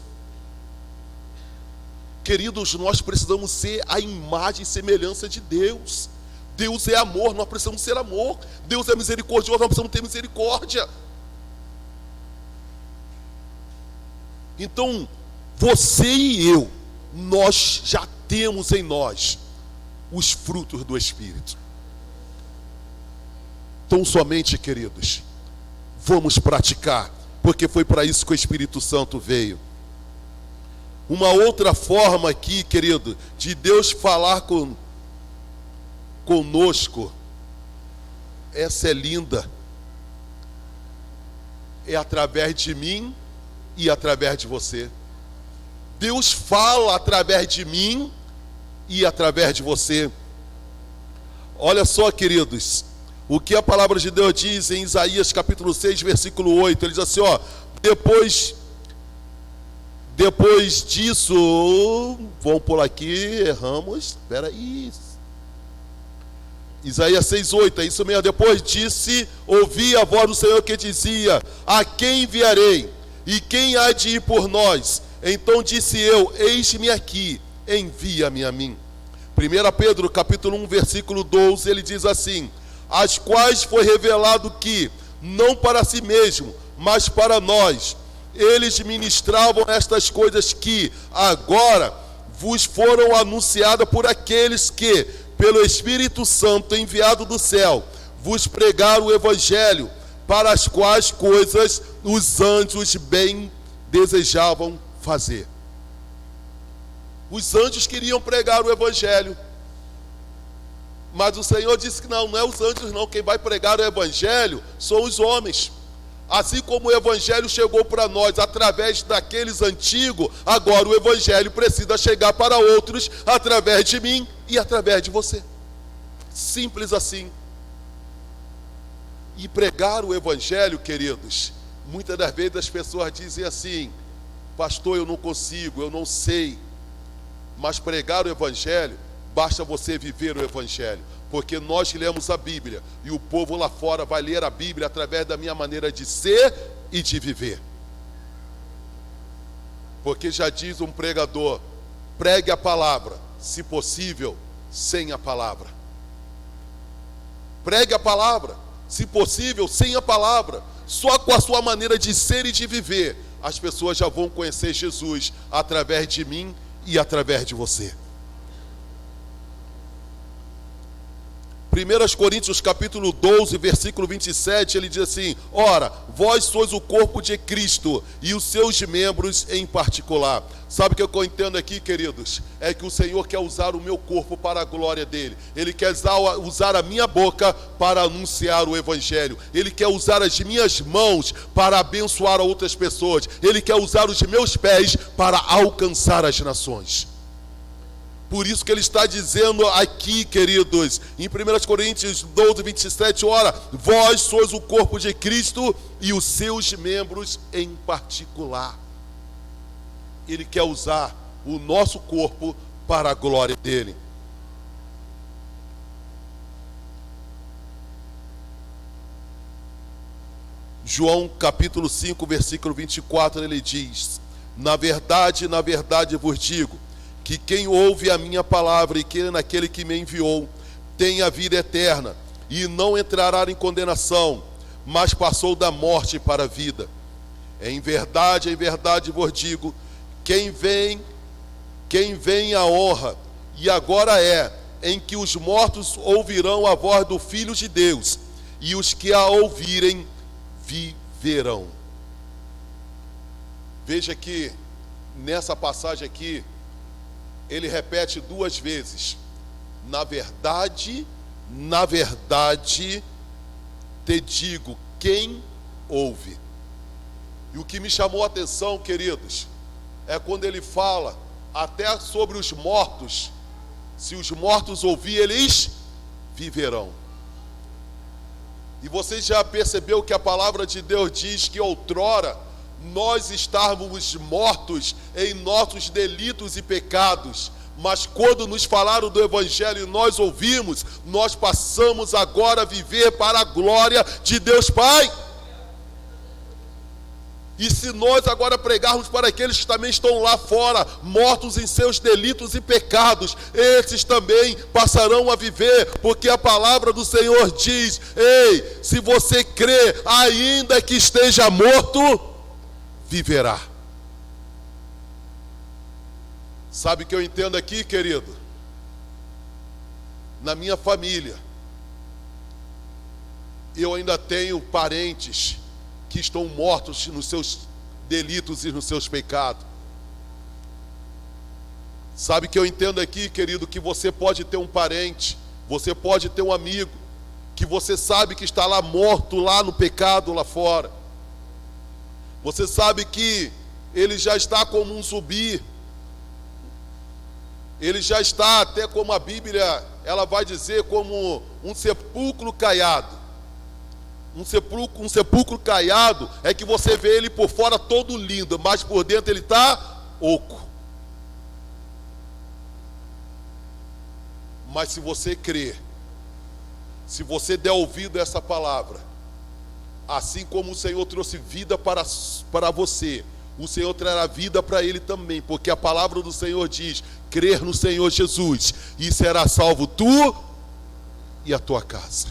Queridos, nós precisamos ser a imagem e semelhança de Deus. Deus é amor, nós precisamos ser amor. Deus é misericordioso, nós precisamos ter misericórdia. Então, você e eu, nós já temos em nós os frutos do Espírito. Então, somente, queridos, vamos praticar, porque foi para isso que o Espírito Santo veio. Uma outra forma aqui, querido, de Deus falar conosco, essa é linda. é através de mim e através de você. Deus fala através de mim e através de você. Olha só, queridos, o que a palavra de Deus diz em Isaías capítulo 6, versículo 8. Ele diz assim, ó, depois disso, vamos por aqui, erramos, espera aí. Isaías 6:8, é isso mesmo. Depois disse, ouvi a voz do Senhor que dizia, a quem enviarei? E quem há de ir por nós? Então disse eu, eis-me aqui, envia-me a mim. 1 Pedro capítulo 1, versículo 12, ele diz assim, as quais foi revelado que, não para si mesmo, mas para nós, eles ministravam estas coisas que agora vos foram anunciadas por aqueles que, pelo Espírito Santo enviado do céu, vos pregaram o Evangelho, para as quais coisas os anjos bem desejavam fazer. Os anjos queriam pregar o Evangelho, mas o Senhor disse que não é os anjos não, quem vai pregar o Evangelho são os homens. Assim como o Evangelho chegou para nós através daqueles antigos, agora o Evangelho precisa chegar para outros através de mim e através de você. Simples assim. E pregar o Evangelho, queridos, muitas das vezes as pessoas dizem assim, pastor, eu não consigo, eu não sei. Mas pregar o Evangelho, basta você viver o Evangelho. Porque nós lemos a Bíblia e o povo lá fora vai ler a Bíblia através da minha maneira de ser e de viver. Porque já diz um pregador, pregue a palavra, se possível, sem a palavra. Pregue a palavra, se possível, sem a palavra. Só com a sua maneira de ser e de viver, as pessoas já vão conhecer Jesus através de mim e através de você. 1 Coríntios capítulo 12, versículo 27, ele diz assim, ora, vós sois o corpo de Cristo e os seus membros em particular. Sabe o que eu entendo aqui, queridos? É que o Senhor quer usar o meu corpo para a glória dele. Ele quer usar a minha boca para anunciar o Evangelho. Ele quer usar as minhas mãos para abençoar outras pessoas. Ele quer usar os meus pés para alcançar as nações. Por isso que ele está dizendo aqui, queridos, em 1 Coríntios 12, 27, ora, vós sois o corpo de Cristo e os seus membros em particular. Ele quer usar o nosso corpo para a glória dele. João capítulo 5, versículo 24, ele diz, na verdade vos digo, que quem ouve a minha palavra e crê naquele que me enviou, tem a vida eterna, e não entrará em condenação, mas passou da morte para a vida. Em verdade vos digo, quem vem a honra, e agora é, em que os mortos ouvirão a voz do Filho de Deus, e os que a ouvirem viverão. Veja que nessa passagem aqui, ele repete duas vezes, na verdade, te digo, quem ouve. E o que me chamou a atenção, queridos, é quando ele fala até sobre os mortos, se os mortos ouvir, eles viverão. E você já percebeu que a palavra de Deus diz que outrora, nós estávamos mortos em nossos delitos e pecados, mas quando nos falaram do Evangelho e nós ouvimos, nós passamos agora a viver para a glória de Deus Pai. E se nós agora pregarmos para aqueles que também estão lá fora, mortos em seus delitos e pecados, esses também passarão a viver, porque a palavra do Senhor diz, ei, se você crê, ainda que esteja morto, viverá. Sabe o que eu entendo aqui, querido? Na minha família, eu ainda tenho parentes que estão mortos nos seus delitos e nos seus pecados. Sabe o que eu entendo aqui, querido? Que você pode ter um parente, você pode ter um amigo, que você sabe que está lá morto, lá no pecado, lá fora. Você sabe que ele já está como um zumbi. Ele já está, até como a Bíblia, ela vai dizer, como um sepulcro caiado. Um sepulcro caiado é que você vê ele por fora todo lindo, mas por dentro ele está oco. Mas se você crer, se você der ouvido a essa palavra, assim como o Senhor trouxe vida para você, o Senhor trará vida para ele também, porque a palavra do Senhor diz: crer no Senhor Jesus, e será salvo tu e a tua casa.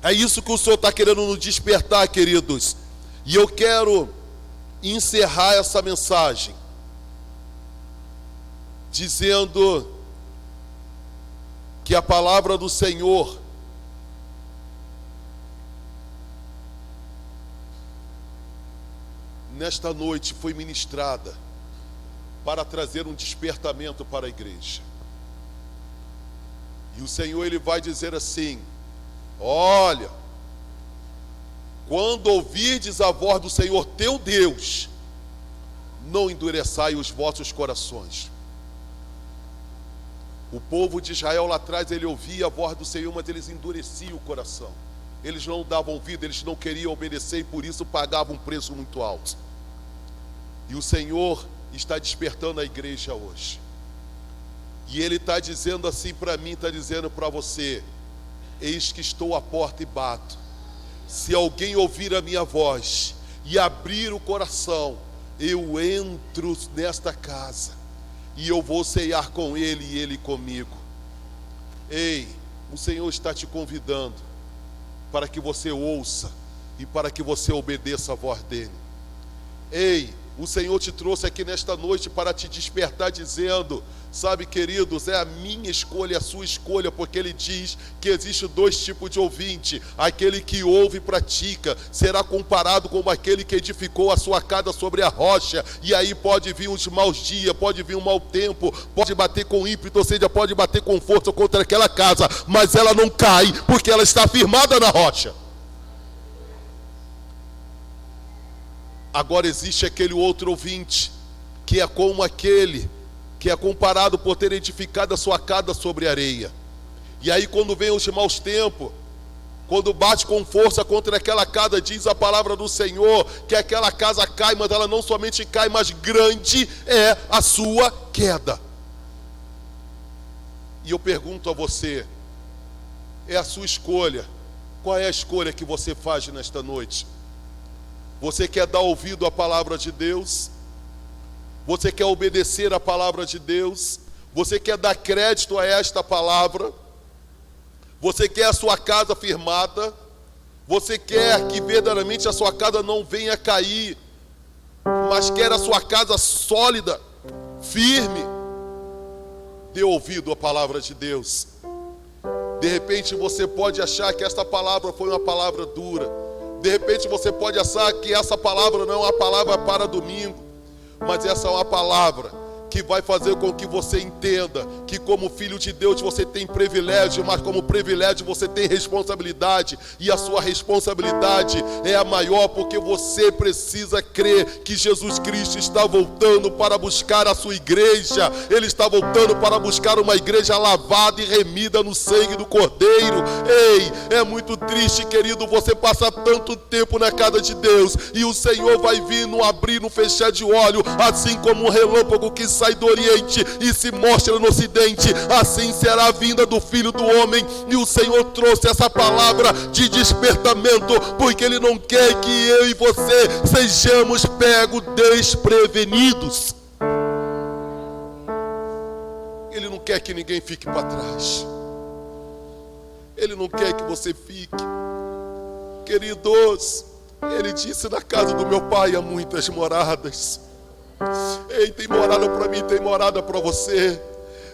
É isso que o Senhor está querendo nos despertar, queridos. E eu quero encerrar essa mensagem dizendo que a palavra do Senhor nesta noite foi ministrada para trazer um despertamento para a igreja. E o Senhor, ele vai dizer assim: olha, quando ouvirdes a voz do Senhor teu Deus, não endureçai os vossos corações. O povo de Israel lá atrás, ele ouvia a voz do Senhor, mas eles endureciam o coração. Eles não davam ouvido, eles não queriam obedecer e por isso pagavam um preço muito alto. E o Senhor está despertando a igreja hoje. E Ele está dizendo assim para mim, está dizendo para você: eis que estou à porta e bato. Se alguém ouvir a minha voz e abrir o coração, eu entro nesta casa e eu vou ceiar com ele e ele comigo. Ei, o Senhor está te convidando para que você ouça e para que você obedeça a voz dele. Ei, o Senhor te trouxe aqui nesta noite para te despertar dizendo: sabe, queridos, é a minha escolha, a sua escolha, porque Ele diz que existe dois tipos de ouvinte: aquele que ouve e pratica será comparado com aquele que edificou a sua casa sobre a rocha. E aí pode vir uns maus dias, pode vir um mau tempo, pode bater com ímpeto, ou seja, pode bater com força contra aquela casa, mas ela não cai, porque ela está firmada na rocha. Agora existe aquele outro ouvinte, que é como aquele que é comparado por ter edificado a sua casa sobre areia. E aí quando vem os maus tempos, quando bate com força contra aquela casa, diz a palavra do Senhor que aquela casa cai, mas ela não somente cai, mas grande é a sua queda. E eu pergunto a você, é a sua escolha. Qual é a escolha que você faz nesta noite? Você quer dar ouvido à palavra de Deus? Você quer obedecer à palavra de Deus? Você quer dar crédito a esta palavra? Você quer a sua casa firmada? Você quer que verdadeiramente a sua casa não venha a cair, mas quer a sua casa sólida, firme? Dê ouvido à palavra de Deus. De repente você pode achar que esta palavra foi uma palavra dura. De repente você pode achar que essa palavra não é uma palavra para domingo, mas essa é uma palavra que vai fazer com que você entenda que como filho de Deus você tem privilégio, mas como privilégio você tem responsabilidade, e a sua responsabilidade é a maior, porque você precisa crer que Jesus Cristo está voltando para buscar a sua igreja. Ele está voltando para buscar uma igreja lavada e remida no sangue do Cordeiro. Ei, é muito triste, querido, você passar tanto tempo na casa de Deus e o Senhor vai vir no abrir, no fechar de olho, assim como um relâmpago que sai do Oriente e se mostra no Ocidente, assim será a vinda do Filho do Homem. E o Senhor trouxe essa palavra de despertamento, porque Ele não quer que eu e você sejamos pegos desprevenidos. Ele não quer que ninguém fique para trás. Ele não quer que você fique. Queridos, Ele disse: na casa do meu Pai há muitas moradas. Ei, tem morada para mim, tem morada para você.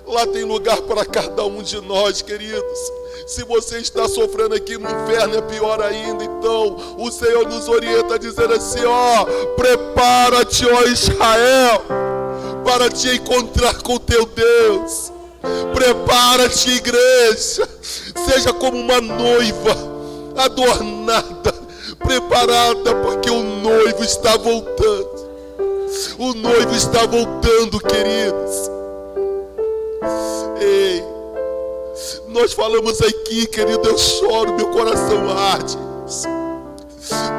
Lá tem lugar para cada um de nós, queridos. Se você está sofrendo aqui no inferno, é pior ainda. Então o Senhor nos orienta a dizer assim: ó, prepara-te, ó Israel, para te encontrar com teu Deus. Prepara-te, igreja. Seja como uma noiva adornada preparada, porque o noivo está voltando. O noivo está voltando, queridos. Ei, nós falamos aqui, querido, eu choro, meu coração arde.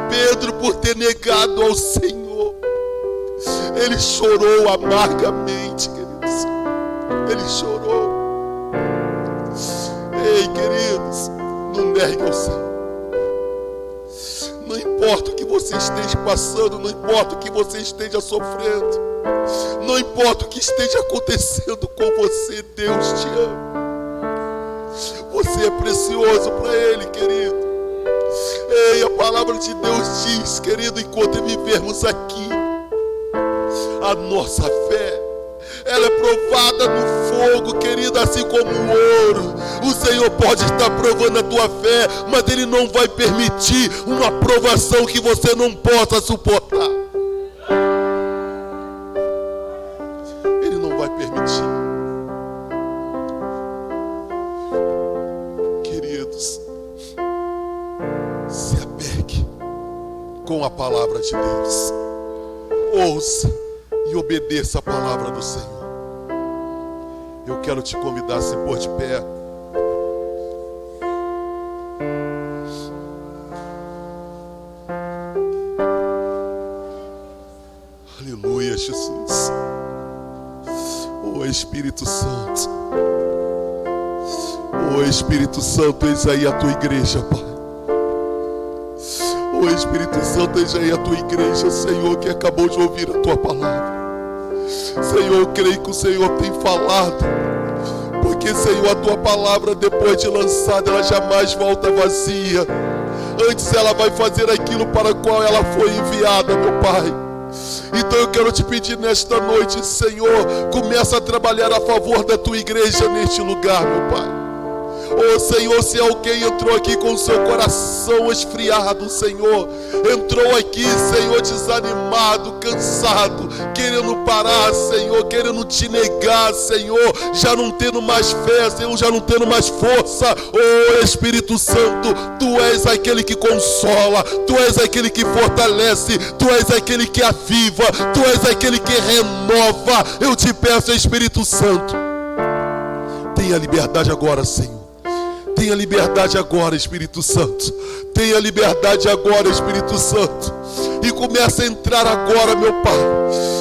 Pedro, por ter negado ao Senhor, ele chorou amargamente, queridos. Ele chorou. Ei, queridos, não negue ao Senhor. Não importa o que você esteja passando, não importa o que você esteja sofrendo, não importa o que esteja acontecendo com você, Deus te ama. Você é precioso para Ele, querido. Ei, a palavra de Deus diz, querido, enquanto vivermos aqui, a nossa fé, ela é provada no fogo, querido, assim como o ouro. O Senhor pode estar provando a tua fé, mas Ele não vai permitir uma provação que você não possa suportar. Ele não vai permitir. Queridos, se apegue com a palavra de Deus. Ouça e obedeça a palavra do Senhor. Eu quero te convidar a se pôr de pé. Aleluia, Jesus. Oh Espírito Santo. Oh Espírito Santo, eis aí a tua igreja, Pai. Oh Espírito Santo, eis aí a tua igreja, Senhor, que acabou de ouvir a tua palavra. Senhor, eu creio que o Senhor tem falado, porque, Senhor, a tua palavra, depois de lançada, ela jamais volta vazia. Antes ela vai fazer aquilo para o qual ela foi enviada, meu Pai. Então eu quero te pedir nesta noite, Senhor, começa a trabalhar a favor da tua igreja neste lugar, meu Pai. Oh Senhor, se alguém entrou aqui com o seu coração esfriado, Senhor, entrou aqui, Senhor, desanimado, cansado, querendo parar, Senhor, querendo te negar, Senhor, já não tendo mais fé, Senhor, já não tendo mais força. Oh Espírito Santo, Tu és aquele que consola, Tu és aquele que fortalece, Tu és aquele que aviva, Tu és aquele que renova. Eu te peço, Espírito Santo, tenha liberdade agora, Senhor. Tenha liberdade agora, Espírito Santo. Tenha liberdade agora, Espírito Santo. E começa a entrar agora, meu Pai,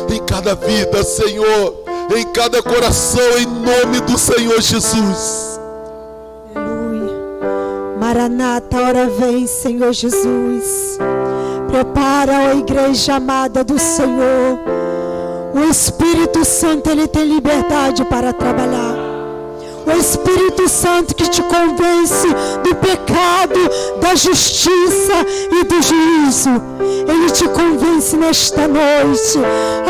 em cada vida, Senhor, em cada coração, em nome do Senhor Jesus. Aleluia. Maranata, ora vem, Senhor Jesus. Prepara a igreja amada do Senhor. O Espírito Santo, Ele tem liberdade para trabalhar. O Espírito Santo que te convence do pecado, da justiça e do juízo. Ele te convence nesta noite.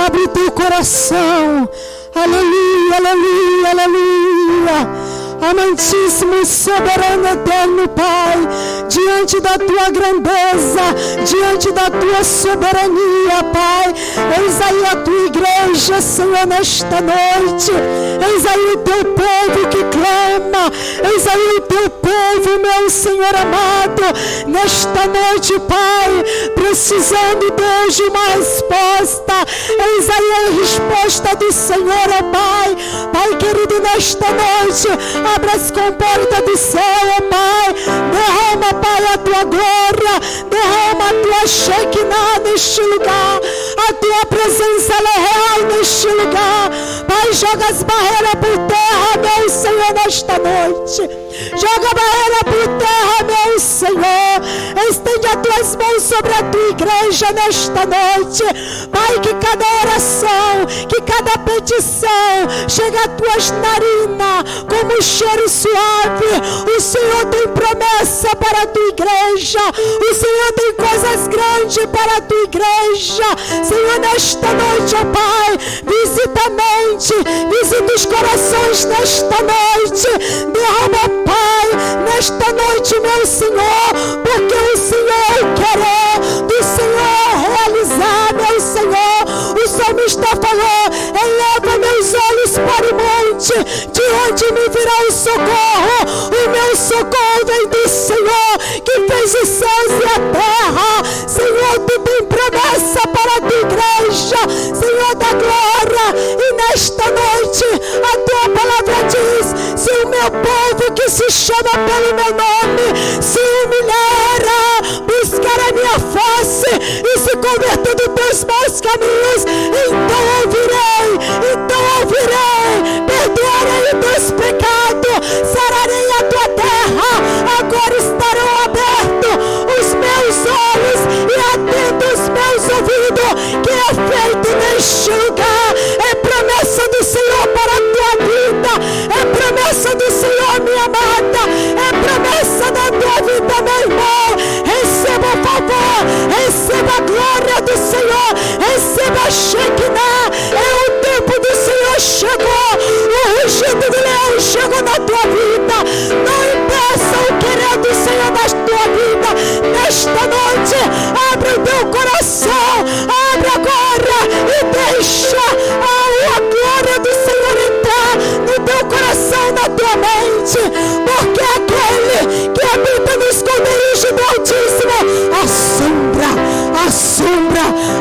Abre teu coração. Aleluia, aleluia, aleluia. Amantíssimo e soberano eterno Pai, diante da tua grandeza, diante da tua soberania, Pai, eis aí a tua igreja, Senhor, nesta noite. Eis aí o teu povo que clama, eis aí o teu povo, meu Senhor amado, nesta noite, Pai, precisando, Deus, de uma resposta. Eis aí a resposta do Senhor, ó Pai. Pai querido, nesta noite, abra as comportas do céu, ó Pai. Derrama, Pai, a tua glória. Derrama a tua Shekinah neste lugar. A tua presença, ela é real neste lugar. Pai, joga as barreiras por terra, meu Senhor, nesta noite. Joga a barreira por terra, meu Senhor. Estende as tuas mãos sobre a tua igreja nesta noite. Pai, que cada oração, que cada petição chegue às tuas narinas como um cheiro suave. O Senhor tem promessa para a tua igreja. O Senhor tem coisas grandes para a tua igreja. Senhor, nesta noite, ó Pai, visita a mente, visita os corações nesta noite. Derrama, Pai, nesta noite, meu Senhor, porque o Senhor é o querer do Senhor realizar, meu Senhor. O salmista falou: eleva meus olhos para o monte, de onde me virá o socorro. O meu socorro vem do Senhor, que fez os céus e a terra. pelo meu nome se humilhar, buscar a minha face e se converter dos teus maus caminhos, então ouvirei, perdoarei os teus pecados, sararei a tua terra. Agora estarão abertos os meus olhos e atentos os meus ouvidos, que é feito neste lugar. É promessa do Senhor para a tua vida, é promessa do Senhor, minha amada, é promessa da tua vida, meu irmão. Receba o favor, receba a glória do Senhor, receba a Shekinah. É o tempo do Senhor chegou, o rugido do leão chegou na tua vida. Não impeça o querer do Senhor na tua vida. Nesta noite, abre o teu coração, abre agora e deixa a glória do Senhor entrar no teu coração, na tua mente, porque aquele que habita no esconderijo do Altíssimo,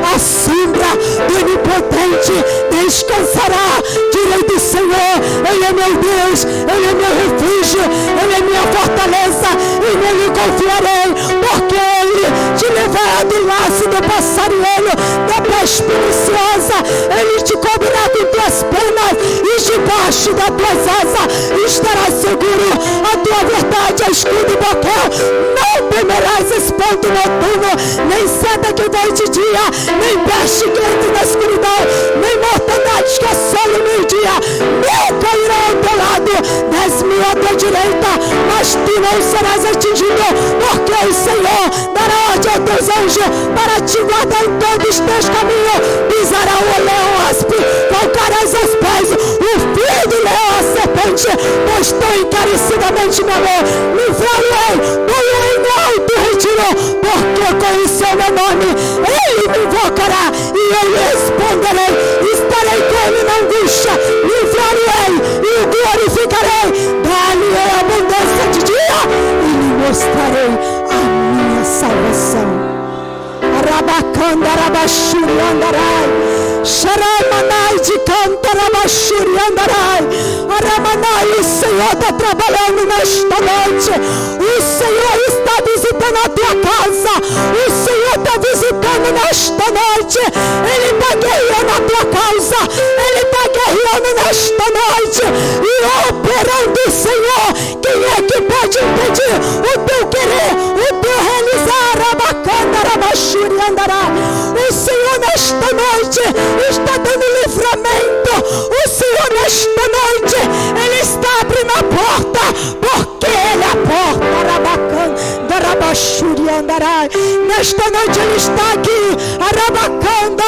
a sombra do Onipotente descansará. Direi do Senhor: Ele é meu Deus, Ele é meu refúgio, Ele é minha fortaleza, e nele confiarei, porque Ele te levará do laço do passarinheiro, da peste perniciosa. Ele te cobrirá com tuas penas, e debaixo das tuas asas estará seguro. A tua verdade é escudo e boquel. Não temerás espanto noturno, nem seta que vai de dia, nem peste que entra na escuridão, nem mortandade que assola o meio-dia. Não cairá ao teu lado, 10.000 à tua direita, mas tu não serás atingido, porque o Senhor dará ordem aos teus anjos para te guardar em todos os teus caminhos. Pisará o leão aspe, calcarás aos pés o fio do leão, a serpente, pois tão encarecidamente me amou. Livrarei, ponho em alto retiro, porque conheceu meu nome. Ele me invocará e eu lhe responderei. Estarei com ele na angústia, livrarei e o glorificarei. Dar-lhe-ei abundância de dia e lhe mostrarei a minha salvação. Arabacanda, Arabashuri, Andarai, Sharamanai de Canta, Arabashuri, Andarai, Aramanai. O Senhor está trabalhando nesta noite, o Senhor está visitando a tua casa, o Senhor está visitando nesta noite. Ele está guerreando a tua causa, Ele está guerreando nesta noite e operando o Senhor. Quem é que pode impedir o teu querer, o teu realizar? Arabacanda, Arabashuri, Andará. O Senhor nesta noite está dando livramento. O Senhor nesta noite Ele está abrindo a porta, porque Ele é a porta. Arabacanda, Arabashuri, Andará. Nesta noite Ele está aqui, Arabacanda,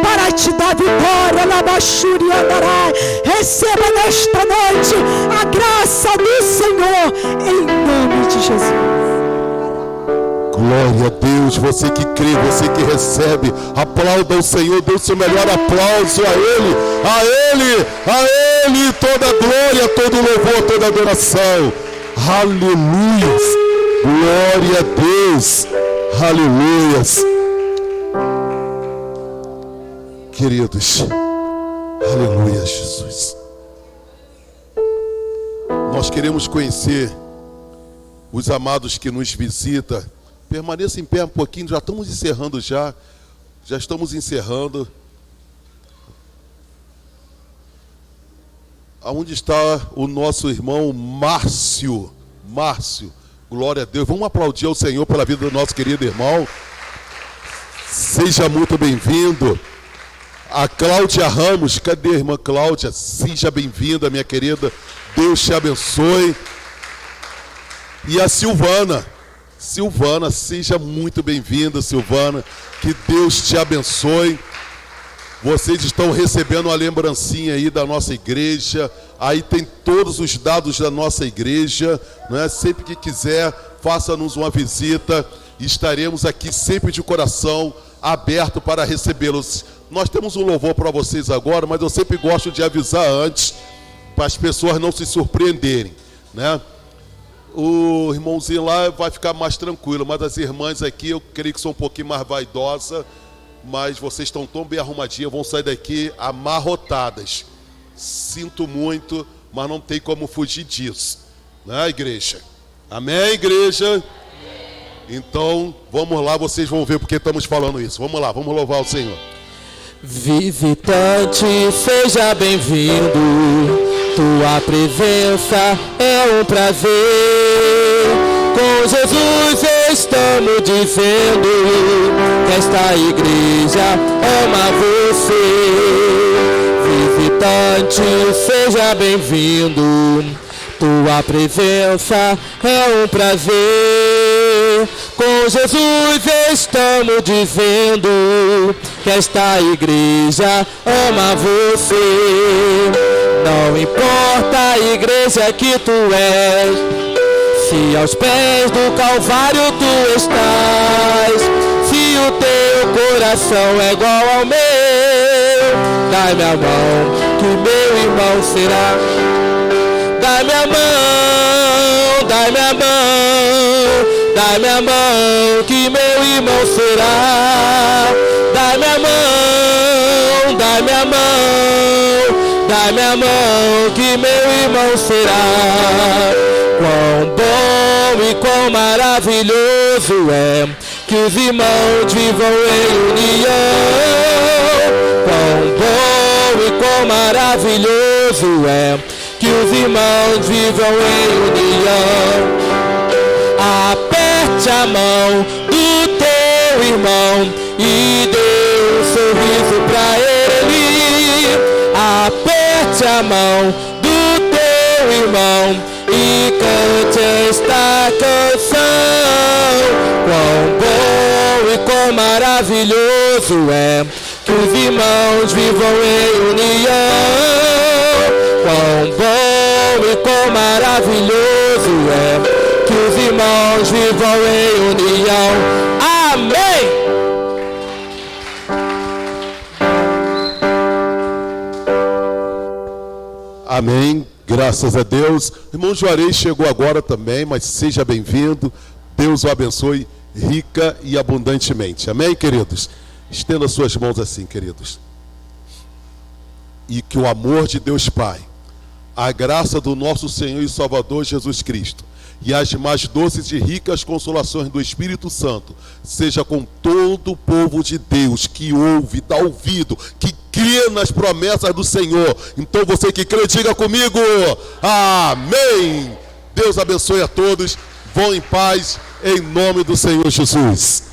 para te dar vitória. Arabashuri, Andará. Receba nesta noite a graça do Senhor, em nome de Jesus. Glória a Deus, você que crê, você que recebe, aplauda o Senhor, dê o seu melhor aplauso a Ele, toda glória, todo louvor, toda adoração. Aleluias, glória a Deus, aleluias. Queridos, aleluia, Jesus. Nós queremos conhecer os amados que nos visitam. Permaneça em pé um pouquinho, já estamos encerrando já estamos encerrando. Aonde está o nosso irmão Márcio? Márcio, glória a Deus. Vamos aplaudir ao Senhor pela vida do nosso querido irmão. Seja muito bem-vindo. A Cláudia Ramos, cadê a irmã Cláudia? Seja bem-vinda, minha querida. Deus te abençoe. E a Silvana, seja muito bem-vinda, Silvana. Que Deus te abençoe. Vocês estão recebendo uma lembrancinha aí da nossa igreja. Aí tem todos os dados da nossa igreja, né? Sempre que quiser, faça-nos uma visita. Estaremos aqui sempre de coração aberto para recebê-los. Nós temos um louvor para vocês agora, mas eu sempre gosto de avisar antes, para as pessoas não se surpreenderem, né? O irmãozinho lá vai ficar mais tranquilo, mas as irmãs aqui eu creio que são um pouquinho mais vaidosas, mas vocês estão tão bem arrumadinhas, vão sair daqui amarrotadas. Sinto muito, mas não tem como fugir disso, né, igreja? Amém, igreja? Então, vamos lá, vocês vão ver porque estamos falando isso. Vamos lá, vamos louvar o Senhor. Visitante, seja bem-vindo. Tua presença é um prazer. Com Jesus estamos dizendo que esta igreja ama você. Visitante, seja bem-vindo. Tua presença é um prazer. Com Jesus estamos dizendo que esta igreja ama você. Não importa a igreja que tu és, se aos pés do Calvário tu estás, se o teu coração é igual ao meu, dai-me a mão que meu irmão será. Dai-me a mão, dai-me a mão, dai-me a mão que meu irmão será. Dai-me a mão, dai-me a mão, dai-me a mão que meu irmão será. Quão bom e quão maravilhoso é que os irmãos vivam em união. Quão bom e quão maravilhoso é que os irmãos vivam em união. Aperte a mão do teu irmão e dê um sorriso pra ele. Aperte a mão do teu irmão e cante esta canção. Quão bom e quão maravilhoso é que os irmãos vivam em união. Quão bom e quão maravilhoso é que os irmãos vivam em união. Amém! Amém, graças a Deus. Irmão Juarez chegou agora também, mas seja bem-vindo. Deus o abençoe rica e abundantemente. Amém, queridos? Estenda suas mãos assim, queridos. E que o amor de Deus Pai, a graça do nosso Senhor e Salvador Jesus Cristo e as mais doces e ricas consolações do Espírito Santo seja com todo o povo de Deus que ouve, dá ouvido, que crê nas promessas do Senhor. Então você que crê, diga comigo, amém. Deus abençoe a todos, vão em paz, em nome do Senhor Jesus.